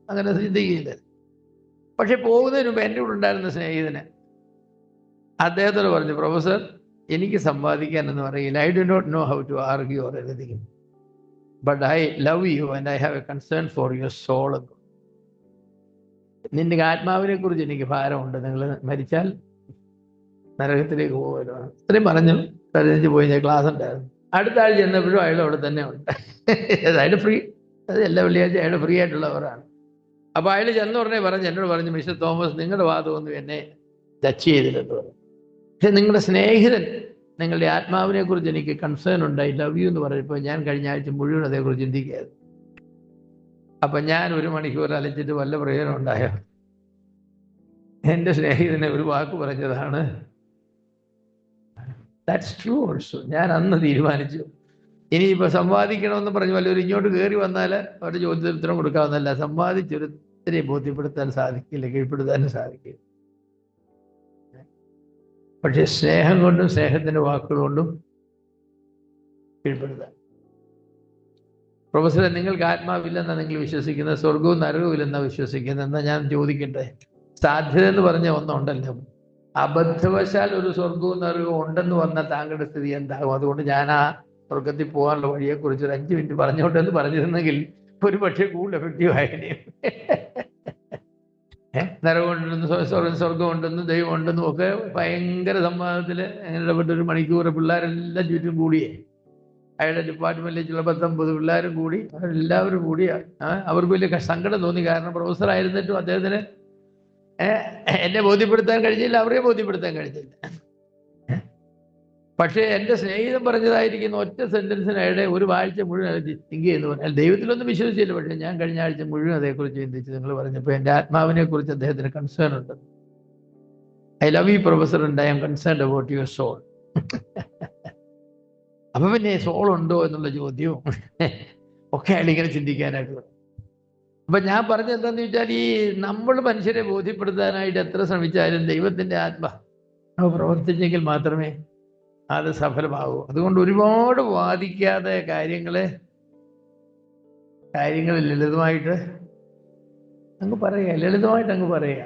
Speaker 1: അങ്ങനെ ചിന്തിക്കുകയില്ല. പക്ഷെ പോകുന്നതിന് മുമ്പ് എൻ്റെ കൂടെ ഉണ്ടായിരുന്ന സ്നേഹിതന് അദ്ദേഹത്തോട് പറഞ്ഞു, പ്രൊഫസർ, എനിക്ക് സംവാദിക്കാനൊന്നും അറിയില്ല, I do not know how to argue or anything, but I love you and I have a concern for your soul. നിന്റെ ആത്മാവിനെ കുറിച്ച് എനിക്ക് ഭാരമുണ്ട്, നിങ്ങൾ മരിച്ചാൽ നരകത്തിലേക്ക് പോകുമല്ലോ. ഇത്രയും പറഞ്ഞു. 15 പോയി ഞാൻ ക്ലാസ് ഉണ്ടായിരുന്നു. അടുത്ത ആഴ്ച ചെന്നപ്പോഴും അയാൾ അവിടെ തന്നെ ഉണ്ട്. അയാൾ ഫ്രീ, അത് എല്ലാ വെള്ളിയാഴ്ച അയാൾ ഫ്രീ ആയിട്ടുള്ളവരാണ്. അപ്പോൾ അയാൾ ചെന്ന് എന്നോട് പറഞ്ഞു, മിസ്റ്റർ തോമസ്, നിങ്ങളുടെ വാദമൊന്നും എന്നെ ടച്ച് ചെയ്തില്ലെന്ന് പറഞ്ഞു. പക്ഷെ നിങ്ങളുടെ സ്നേഹിതൻ നിങ്ങളുടെ ആത്മാവിനെ കുറിച്ച് എനിക്ക് കൺസേൺ ഉണ്ട്, ഐ ലവ് യു എന്ന് പറഞ്ഞപ്പോൾ ഞാൻ കഴിഞ്ഞ ആഴ്ച മുഴുവൻ അതേക്കുറിച്ച് ചിന്തിക്കുകയായിരുന്നു. അപ്പം ഞാൻ 1 മണിക്കൂർ അലച്ചിട്ട് വല്ല പ്രയോജനം ഉണ്ടായോ? എൻ്റെ സ്നേഹിതനെ ഒരു വാക്ക് പറഞ്ഞതാണ്. That's true also. ഞാൻ അന്ന് തീരുമാനിച്ചു, ഇനിയിപ്പോൾ സംവാദിക്കണമെന്ന് പറഞ്ഞു വല്ലവരും ഇങ്ങോട്ട് കയറി വന്നാൽ അവരുടെ ചോദ്യത്തിന് ഉത്തരം കൊടുക്കാവുന്നല്ല, സംവാദിച്ചൊരുത്തരെ ബോധ്യപ്പെടുത്താൻ സാധിക്കില്ല, കീഴ്പ്പെടുത്താനും സാധിക്കില്ല. പക്ഷെ സ്നേഹം കൊണ്ടും സ്നേഹത്തിൻ്റെ വാക്കുകൾ കൊണ്ടും കീഴ്പ്പെടുത്താൻ. പ്രൊഫസറെ, നിങ്ങൾക്ക് ആത്മാവില്ലെന്നാണ് നിങ്ങൾ വിശ്വസിക്കുന്നത്, സ്വർഗവും നരകവും ഇല്ലെന്നാണ് വിശ്വസിക്കുന്നത്. എന്നാൽ ഞാൻ ചോദിക്കട്ടെ, സാധ്യത എന്ന് പറഞ്ഞ ഒന്നുണ്ടല്ലോ, അബദ്ധവശാൽ ഒരു സ്വർഗവും നരകവും ഉണ്ടെന്ന് വന്നാൽ താങ്കളുടെ സ്ഥിതി എന്താകും? അതുകൊണ്ട് ഞാൻ ആ സ്വർഗത്തിൽ പോകാനുള്ള വഴിയെക്കുറിച്ച് ഒരു 5 മിനിറ്റ് പറഞ്ഞോട്ടെന്ന് പറഞ്ഞിരുന്നെങ്കിൽ ഒരു പക്ഷേ കൂടുതൽ എഫക്റ്റീവ് ആയേനെ. നരകമുണ്ടെന്നും സ്വർഗം ഉണ്ടെന്നും ദൈവം ഉണ്ടെന്നും ഒക്കെ ഭയങ്കര സംവാദത്തിൽ അങ്ങനെ ഇടപെട്ടൊരു മണിക്കൂർ പിള്ളേരെല്ലാം ചുറ്റും കൂടിയേ. അയാളുടെ ഡിപ്പാർട്ട്മെന്റിലേക്കുള്ള 19 പിള്ളേരും കൂടി, അവരെല്ലാവരും കൂടി അവർക്ക് വലിയ സങ്കടം തോന്നി. കാരണം പ്രൊഫസർ ആയിരുന്നിട്ടും അദ്ദേഹത്തിന് എന്നെ ബോധ്യപ്പെടുത്താൻ കഴിഞ്ഞില്ല, അവരെ ബോധ്യപ്പെടുത്താൻ കഴിഞ്ഞില്ല. പക്ഷേ എൻ്റെ സ്നേഹിതൻ പറഞ്ഞതായിരിക്കുന്ന ഒറ്റ സെന്റൻസിന് അയാളുടെ ഒരു ആഴ്ച മുഴുവൻ തിങ്ക് ചെയ്യുന്നു പറഞ്ഞാൽ ദൈവത്തിലൊന്നും വിശ്വസിച്ചില്ല. പക്ഷേ ഞാൻ കഴിഞ്ഞ ആഴ്ച മുഴുവൻ അതേക്കുറിച്ച് ചിന്തിച്ച് നിങ്ങൾ പറഞ്ഞപ്പോൾ എൻ്റെ ആത്മാവിനെ കുറിച്ച് അദ്ദേഹത്തിന് കൺസേൺ ഉണ്ട്. I love you professor and I am concerned about your soul. അപ്പൊ പിന്നെ സോൾ ഉണ്ടോ എന്നുള്ള ചോദ്യവും ഒക്കെ അയാൾ ഇങ്ങനെ ചിന്തിക്കാനായിട്ട്. അപ്പൊ ഞാൻ പറഞ്ഞത് എന്താന്ന് വെച്ചാൽ, ഈ നമ്മൾ മനുഷ്യരെ ബോധ്യപ്പെടുത്താനായിട്ട് എത്ര ശ്രമിച്ചാലും ദൈവത്തിന്റെ ആത്മാവ് പ്രവർത്തിച്ചെങ്കിൽ മാത്രമേ അത് സഫലമാകൂ. അതുകൊണ്ട് ഒരുപാട് വാദിക്കാതെ കാര്യങ്ങൾ ലളിതമായിട്ട് അങ്ങ് പറയുക, ലളിതമായിട്ട് അങ്ങ് പറയുക,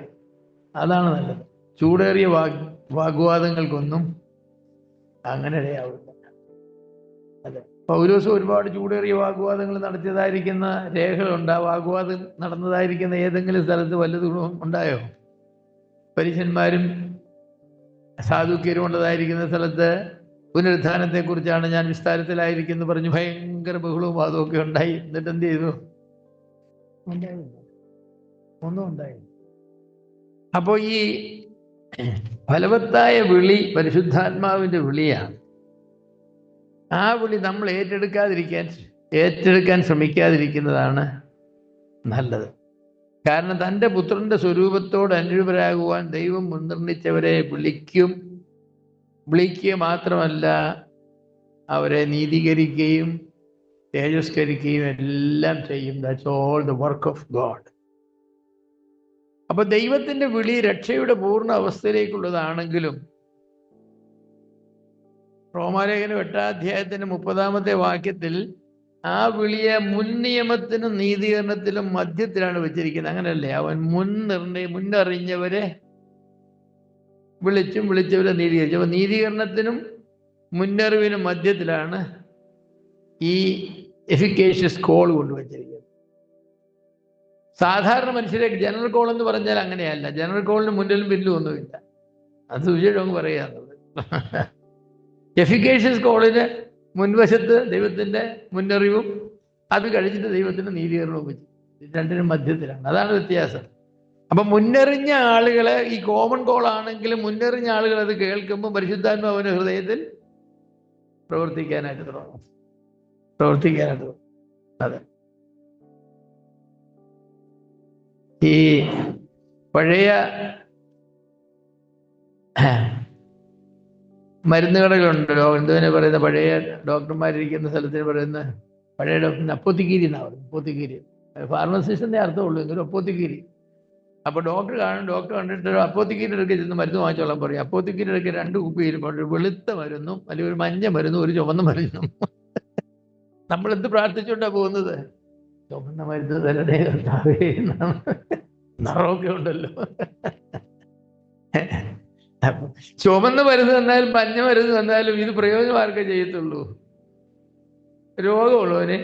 Speaker 1: അതാണ് നല്ലത്. ചൂടേറിയ വാഗ്വാദങ്ങൾക്കൊന്നും അങ്ങനെ ഇടയാവില്ല. അതെ, പൗലോസ് ഒരുപാട് ചൂടേറിയ വാഗ്വാദങ്ങൾ നടത്തിയതായിരിക്കുന്ന രേഖകളുണ്ട്. ആ വാഗ്വാദം നടന്നതായിരിക്കുന്ന ഏതെങ്കിലും സ്ഥലത്ത് വല്ലതും ഉണ്ടായോ? പരീശന്മാരും സാധുക്യരും ഉള്ളതായിരിക്കുന്ന സ്ഥലത്ത് പുനരുത്ഥാനത്തെക്കുറിച്ചാണ് ഞാൻ വിസ്താരത്തിലായിരിക്കുന്നു പറഞ്ഞു ഭയങ്കര ബഹളവും വാദവും ഒക്കെ ഉണ്ടായി. എന്നിട്ട് എന്ത് ചെയ്തു? ഒന്നും ഉണ്ടായി. അപ്പോൾ ഈ ഫലവത്തായ വിളി പരിശുദ്ധാത്മാവിന്റെ വിളിയാണ്. ആ വിളി നമ്മൾ ഏറ്റെടുക്കാൻ ശ്രമിക്കാതിരിക്കുന്നതാണ് നല്ലത്. കാരണം തൻ്റെ പുത്രന്റെ സ്വരൂപത്തോട് അനുരൂപരാകുവാൻ ദൈവം മുൻനിർണയിച്ചവരെ വിളിക്കുക മാത്രമല്ല, അവരെ നീതീകരിക്കുകയും തേജസ്കരിക്കുകയും എല്ലാം ചെയ്യും. That's all the work of God. അപ്പൊ ദൈവത്തിന്റെ വിളി രക്ഷയുടെ പൂർണ്ണ അവസ്ഥയിലേക്കുള്ളതാണെങ്കിലും റോമാലേഖനം 8-ാം 30-ാമത്തെ വാക്യത്തിൽ ആ വിളിയെ മുൻ നിയമത്തിനും നീതീകരണത്തിലും മധ്യത്തിലാണ് വെച്ചിരിക്കുന്നത്. അങ്ങനെയല്ലേ? അവൻ മുന്നറിഞ്ഞവരെ വിളിച്ചവരെ നീതീകരിച്ചു. അപ്പൊ നീതീകരണത്തിനും മുന്നറിവിനും മധ്യത്തിലാണ് ഈ എഫിക്കേഷ്യസ് കോൾ കൊണ്ടുവച്ചിരിക്കുന്നത്. സാധാരണ മനുഷ്യരെ ജനറൽ കോൾ എന്ന് പറഞ്ഞാൽ അങ്ങനെയല്ല. ജനറൽ കോളിന് മുന്നിലും പിന്നിലും ഒന്നുമില്ല. അത് സുവിശേഷം പറയാന്നുള്ളത്. എഫിക്കേഷ്യസ് കോളിന് മുൻവശത്ത് ദൈവത്തിന്റെ മുന്നറിവും അത് കഴിഞ്ഞിട്ട് ദൈവത്തിന്റെ നീതീകരണവും വെച്ച് രണ്ടിനും മധ്യത്തിലാണ്. അതാണ് വ്യത്യാസം. അപ്പൊ മുന്നറിഞ്ഞ ആളുകളെ, ഈ കോമൺ കോൾ ആണെങ്കിലും മുന്നറിഞ്ഞ ആളുകൾ അത് കേൾക്കുമ്പോൾ പരിശുദ്ധാത്മാവിന്റെ ഹൃദയത്തിൽ പ്രവർത്തിക്കാനായിട്ട് തുടങ്ങും. അതെ, ഈ പഴയ മരുന്ന് കടകളുണ്ടല്ലോ, എന്തുവിനെ പറയുന്ന പഴയ ഡോക്ടർമാരിരിക്കുന്ന സ്ഥലത്തിന് പറയുന്ന പഴയ ഡോക്ടറിന് അപ്പോത്തിക്കീരി എന്നാണ് പറയുന്നത്. അപ്പോത്തിക്കീരി ഫാർമസിസ്റ്റിന്റെ അർത്ഥമുള്ളൂ, എങ്കിലും അപ്പോത്തിക്കീരി. അപ്പോൾ ഡോക്ടർ കണ്ടിട്ട് അപ്പോത്തിക്കീരി എടുക്കുക ചെന്ന് മരുന്ന് വാങ്ങിച്ചോളാൻ പറയും. അപ്പോത്തിക്കീരി എടുക്കുക 2 കുപ്പി ഇരിപ്പുണ്ട്, വെളുത്ത മരുന്നും അല്ലെങ്കിൽ ഒരു മഞ്ഞ മരുന്നും ഒരു ചുവന്ന മരുന്നും. നമ്മളെന്ത് പ്രാർത്ഥിച്ചുകൊണ്ടാണ് പോകുന്നത്? ചുവന്ന മരുന്ന് തരണേ കർത്താവേ എന്നാണ്. നിറമൊക്കെ ഉണ്ടല്ലോ. ചുമന്ന് മരുന്ന് തന്നാലും മഞ്ഞ മരുന്ന് തന്നാലും ഇത് പ്രയോജനമാർക്കേ ചെയ്യത്തുള്ളൂ. രോഗമുള്ളവന്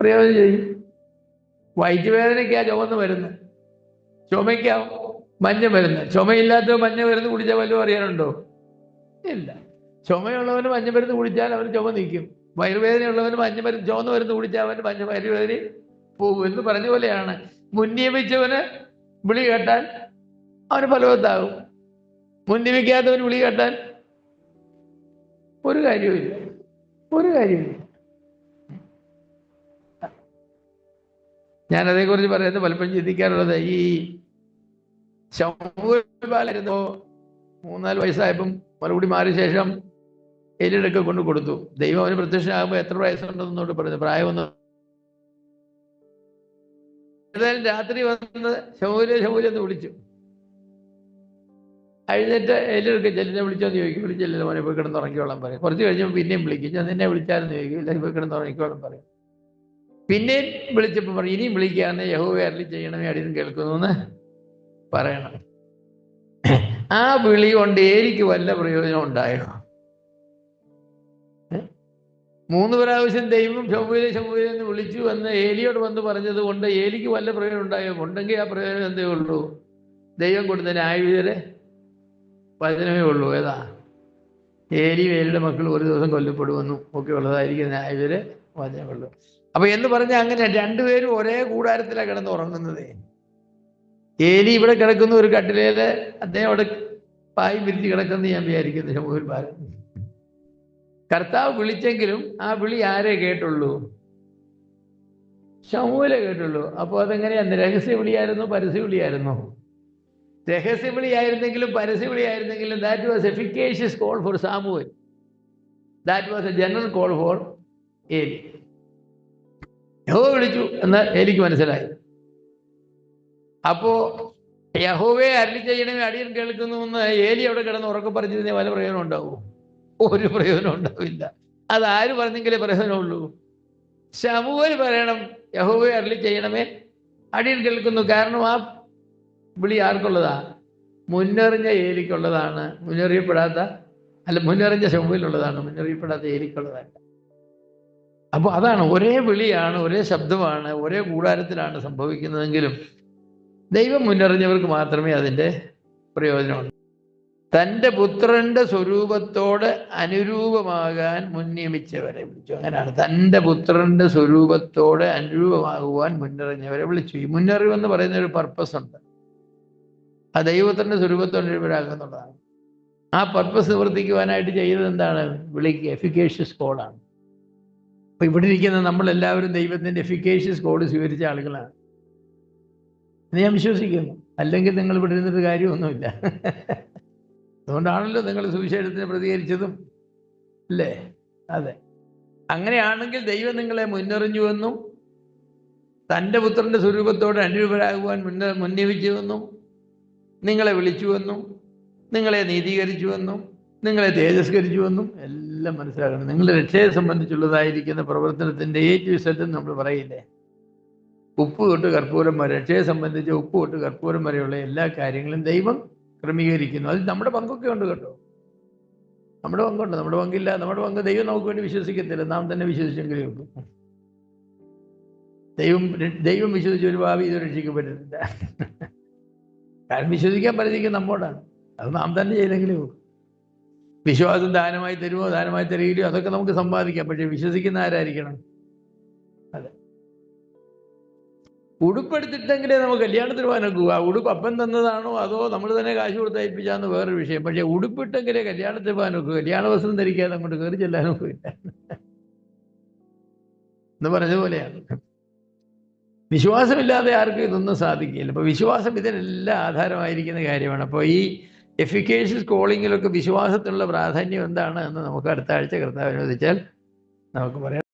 Speaker 1: പ്രയോജനം ചെയ്യും. വയറ്റുവേദനയ്ക്കാ ചുമന്ന് മരുന്ന്, ചുമയ്ക്കാ മഞ്ഞ മരുന്ന്. ചുമയില്ലാത്ത മഞ്ഞ മരുന്ന് കുടിച്ചാൽ വല്ലതും അറിയാനുണ്ടോ? ഇല്ല. ചുമയുള്ളവന് മഞ്ഞ മരുന്ന് കുടിച്ചാൽ അവന് ചുമ നിൽക്കും. വയറുവേദനയുള്ളവന് ചുവന്ന മരുന്ന് കുടിച്ചാൽ അവന് വയറുവേദന പോകും എന്ന് പറഞ്ഞ പോലെയാണ്. മുൻനിയമിച്ചവന് വിളി കേട്ടാൽ അവന് ഫലവത്താകും. മുൻനിയമിക്കാത്തവന് വിളി കേട്ടാൽ ഒരു കാര്യവുമില്ല. ഞാൻ അതേക്കുറിച്ച് പറയുന്നത് പലപ്പോഴും ചിന്തിക്കാറുള്ളത്, ഈ ശൗര്യപാലായിരുന്നു 3-4 വയസ്സായപ്പം മറുപടി മാറിയ ശേഷം എലിടൊക്കെ കൊണ്ട് കൊടുത്തു. ദൈവം അവന് പ്രത്യക്ഷനാകുമ്പോൾ എത്ര വയസ്സുണ്ടെന്നോട് പറയുന്നത്, പ്രായമൊന്നും. ഏതായാലും രാത്രി വന്ന് ശൗര്യ എന്ന് വിളിച്ചു. എഴുന്നേറ്റ് എലിടൊക്കെ ചെല്ലിനെ വിളിച്ചോന്ന് ചോദിക്കും. വിളിച്ചില്ലല്ലോ, മോനെ പോയി കിടന്നുറങ്ങിക്കോളാൻ പറയും. കുറച്ച് കഴിഞ്ഞപ്പോൾ പിന്നെയും വിളിക്കും. ഞാൻ നിന്നെ വിളിച്ചാലെന്ന് ചോദിക്കും. എല്ലാവരും പോയി കിടന്നുറങ്ങിക്കോളാൻ പറയും. പിന്നെയും വിളിച്ചപ്പോൾ പറയും, ഇനിയും വിളിക്കാന്ന് യഹോവ അരുളി ചെയ്യണമേ, അടിയനും കേൾക്കുന്നു എന്ന് പറയണം. ആ വിളി കൊണ്ട് എനിക്ക് വല്ല പ്രയോജനം ഉണ്ടായോ? 3 പ്രാവശ്യം ദൈവം ശമൂവേലേ എന്ന് വിളിച്ചു എന്ന് ഏലിയോട് വന്ന് പറഞ്ഞത് കൊണ്ട് ഏലിക്ക് വല്ല പ്രയോജനം ഉണ്ടായോ? ഉണ്ടെങ്കിൽ ആ പ്രയോജനം എന്തേ ഉള്ളൂ? ദൈവം കൊടുത്ത ന്യായവിധിയുടെ വചനമേ ഉള്ളൂ. ഏതാ? ഏലിയുടെ മക്കൾ ഒരു ദിവസം കൊല്ലപ്പെടുമെന്നും ഒക്കെ ഉള്ളതായിരിക്കും ന്യായവിധിയുടെ വചനമുള്ളൂ. അപ്പൊ എന്ന് പറഞ്ഞാൽ അങ്ങനെ രണ്ടുപേരും ഒരേ കൂടാരത്തിലാണ് കിടന്ന് ഉറങ്ങുന്നത്. ഏലി ഇവിടെ കിടക്കുന്ന ഒരു കട്ടിലേല്, അദ്ദേഹം അവിടെ പായി വിരിച്ച് കിടക്കുന്നത് ഞാൻ വിചാരിക്കുന്നു. ശമൂവേൽ ബാലൻ കർത്താവ് വിളിച്ചെങ്കിലും ആ വിളി ആരേ കേട്ടുള്ളൂ? ശമൂവേലേ കേട്ടുള്ളൂ. അപ്പോൾ അതെങ്ങനെയാന്ന്? രഹസ്യ വിളിയായിരുന്നു, പരസ്യ വിളിയായിരുന്നു? രഹസ്യ വിളിയായിരുന്നെങ്കിലും പരസ്യ വിളിയായിരുന്നെങ്കിലും that was efficacious call for Samuel. That was a general call for Eli. യഹോവ വിളിച്ചു എന്ന് ഏലിക്ക് മനസ്സിലായി. അപ്പോ യഹോവയെ അരുളി ചെയ്യണമേ, അടിയൻ കേൾക്കുന്നു എന്ന് ഏലി അവിടെ കിടന്ന് ഉറക്കം പറഞ്ഞിരുന്നേ വല്ല പ്രയോജനം ഉണ്ടാവുമോ? ഒരു പ്രയോജനം ഉണ്ടാവില്ല. അതാര് പറഞ്ഞെങ്കിലേ പ്രയോജനമുള്ളൂ? ശമൂവേൽ പറയണം, യഹോവയെ അരുളി ചെയ്യണമേ, അടിയൻ കേൾക്കുന്നു. കാരണം ആ വിളി ആർക്കുള്ളതാ? മുന്നറിഞ്ഞ ഏലിക്കുള്ളതാണ്. മുന്നറിഞ്ഞ ശമൂവേലിനുള്ളതാണ്, മുന്നറിയപ്പെടാത്ത ഏലിക്കുള്ളതാണ്. അപ്പോൾ അതാണ്, ഒരേ വിളിയാണ്, ഒരേ ശബ്ദമാണ്, ഒരേ കൂടാരത്തിലാണ് സംഭവിക്കുന്നതെങ്കിലും ദൈവം മുന്നറിഞ്ഞവർക്ക് മാത്രമേ അതിൻ്റെ പ്രയോജനമുള്ളൂ. തൻ്റെ പുത്രന്റെ സ്വരൂപത്തോട് അനുരൂപമാകാൻ മുൻനിയമിച്ചവരെ വിളിച്ചു. അങ്ങനെയാണ്, തൻ്റെ പുത്രന്റെ സ്വരൂപത്തോട് അനുരൂപമാകുവാൻ മുന്നറിഞ്ഞവരെ വിളിച്ചു. ഈ മുന്നറിവെന്ന് പറയുന്ന ഒരു പർപ്പസ് ഉണ്ട്. ആ ദൈവത്തിൻ്റെ സ്വരൂപത്തോട് അനുരൂപരാകുന്നുള്ളതാണ്. ആ പർപ്പസ് നിവർത്തിക്കുവാനായിട്ട് ചെയ്തത് എന്താണ്? വിളിക്ക് എഫിക്കേഷ്യസ് കോളാണ്. അപ്പൊ ഇവിടെ ഇരിക്കുന്ന നമ്മളെല്ലാവരും ദൈവത്തിൻ്റെ എഫിക്കേഷ്യസ് കോഡ് സ്വീകരിച്ച ആളുകളാണ് എന്ന് ഞാൻ വിശ്വസിക്കുന്നു. അല്ലെങ്കിൽ നിങ്ങൾ ഇവിടെ ഇരുന്നിട്ട് കാര്യമൊന്നുമില്ല. അതുകൊണ്ടാണല്ലോ നിങ്ങൾ സുവിശേഷത്തിന് പ്രതികരിച്ചതും, അല്ലേ? അതെ. അങ്ങനെയാണെങ്കിൽ ദൈവം നിങ്ങളെ മുന്നറിഞ്ഞുവെന്നും തൻ്റെ പുത്രന്റെ സ്വരൂപത്തോടെ അനുരൂപരാകുവാൻ മുന്നേവിച്ചുവെന്നും നിങ്ങളെ വിളിച്ചുവെന്നും നിങ്ങളെ നീതീകരിച്ചുവെന്നും നിങ്ങളെ തേജസ്കരിച്ചുവെന്നും എല്ലാം മനസ്സിലാക്കണം. നിങ്ങളുടെ രക്ഷയെ സംബന്ധിച്ചുള്ളതായിരിക്കുന്ന പ്രവർത്തനത്തിൻ്റെ A-Z നമ്മൾ പറയില്ലേ? ഉപ്പ് തൊട്ട് കർപ്പൂരം വരെ, രക്ഷയെ സംബന്ധിച്ച് ഉപ്പ് തൊട്ട് കർപ്പൂരം വരെയുള്ള എല്ലാ കാര്യങ്ങളും ദൈവം ക്രമീകരിക്കുന്നു. അതിൽ നമ്മുടെ പങ്കൊക്കെ ഉണ്ട് കേട്ടോ. നമ്മുടെ പങ്കുണ്ട്, നമ്മുടെ പങ്കില്ല. നമ്മുടെ പങ്ക് ദൈവം നമുക്ക് വേണ്ടി വിശ്വസിക്കത്തില്ല, നാം തന്നെ വിശ്വസിച്ചെങ്കിലേ ഉള്ളൂ. ദൈവം വിശ്വസിച്ച ഒരു ഭാവി ഇത് രക്ഷിക്കപ്പെട്ടിട്ടില്ല. കാരണം വിശ്വസിക്കാൻ പറ്റുന്ന നമ്മോടാണ്, അത് നാം തന്നെ ചെയ്തെങ്കിലേ ഉള്ളൂ. വിശ്വാസം ദാനമായി തരുമോ ദാനമായി തരികയോ അതൊക്കെ നമുക്ക് സമ്പാദിക്കാം, പക്ഷെ വിശ്വസിക്കുന്ന ആരായിരിക്കണം? അതെ. ഉടുപ്പെടുത്തിട്ടെങ്കിലേ നമുക്ക് കല്യാണത്തിന് പോകാനൊക്കെ. ആ ഉടുപ്പ് അപ്പം തന്നതാണോ അതോ നമ്മൾ തന്നെ കാശ് കൊടുത്ത് അയപ്പിച്ചാന്ന് വേറൊരു വിഷയം. പക്ഷെ ഉടുപ്പിട്ടെങ്കിലേ കല്യാണത്തിന് പോകാനൊക്കെ. കല്യാണ വസ്ത്രം ധരിക്കാതെ അങ്ങോട്ട് കയറി ചെല്ലാനൊക്കെ ഇല്ല എന്ന് പറഞ്ഞതുപോലെയാണ്. വിശ്വാസമില്ലാതെ ആർക്കും ഇതൊന്നും സാധിക്കില്ല. അപ്പോൾ വിശ്വാസം ഇതിനെല്ലാം ആധാരമായിരിക്കുന്ന കാര്യമാണ്. അപ്പോൾ ഈ എഫിക്കേഷ്യസ് കോളിങ്ങിലൊക്കെ വിശ്വാസത്തിനുള്ള പ്രാധാന്യം എന്താണ് എന്ന് നമുക്ക് അടുത്ത ആഴ്ച കർത്താവ് അനുവദിച്ചാൽ നമുക്ക് പറയാം.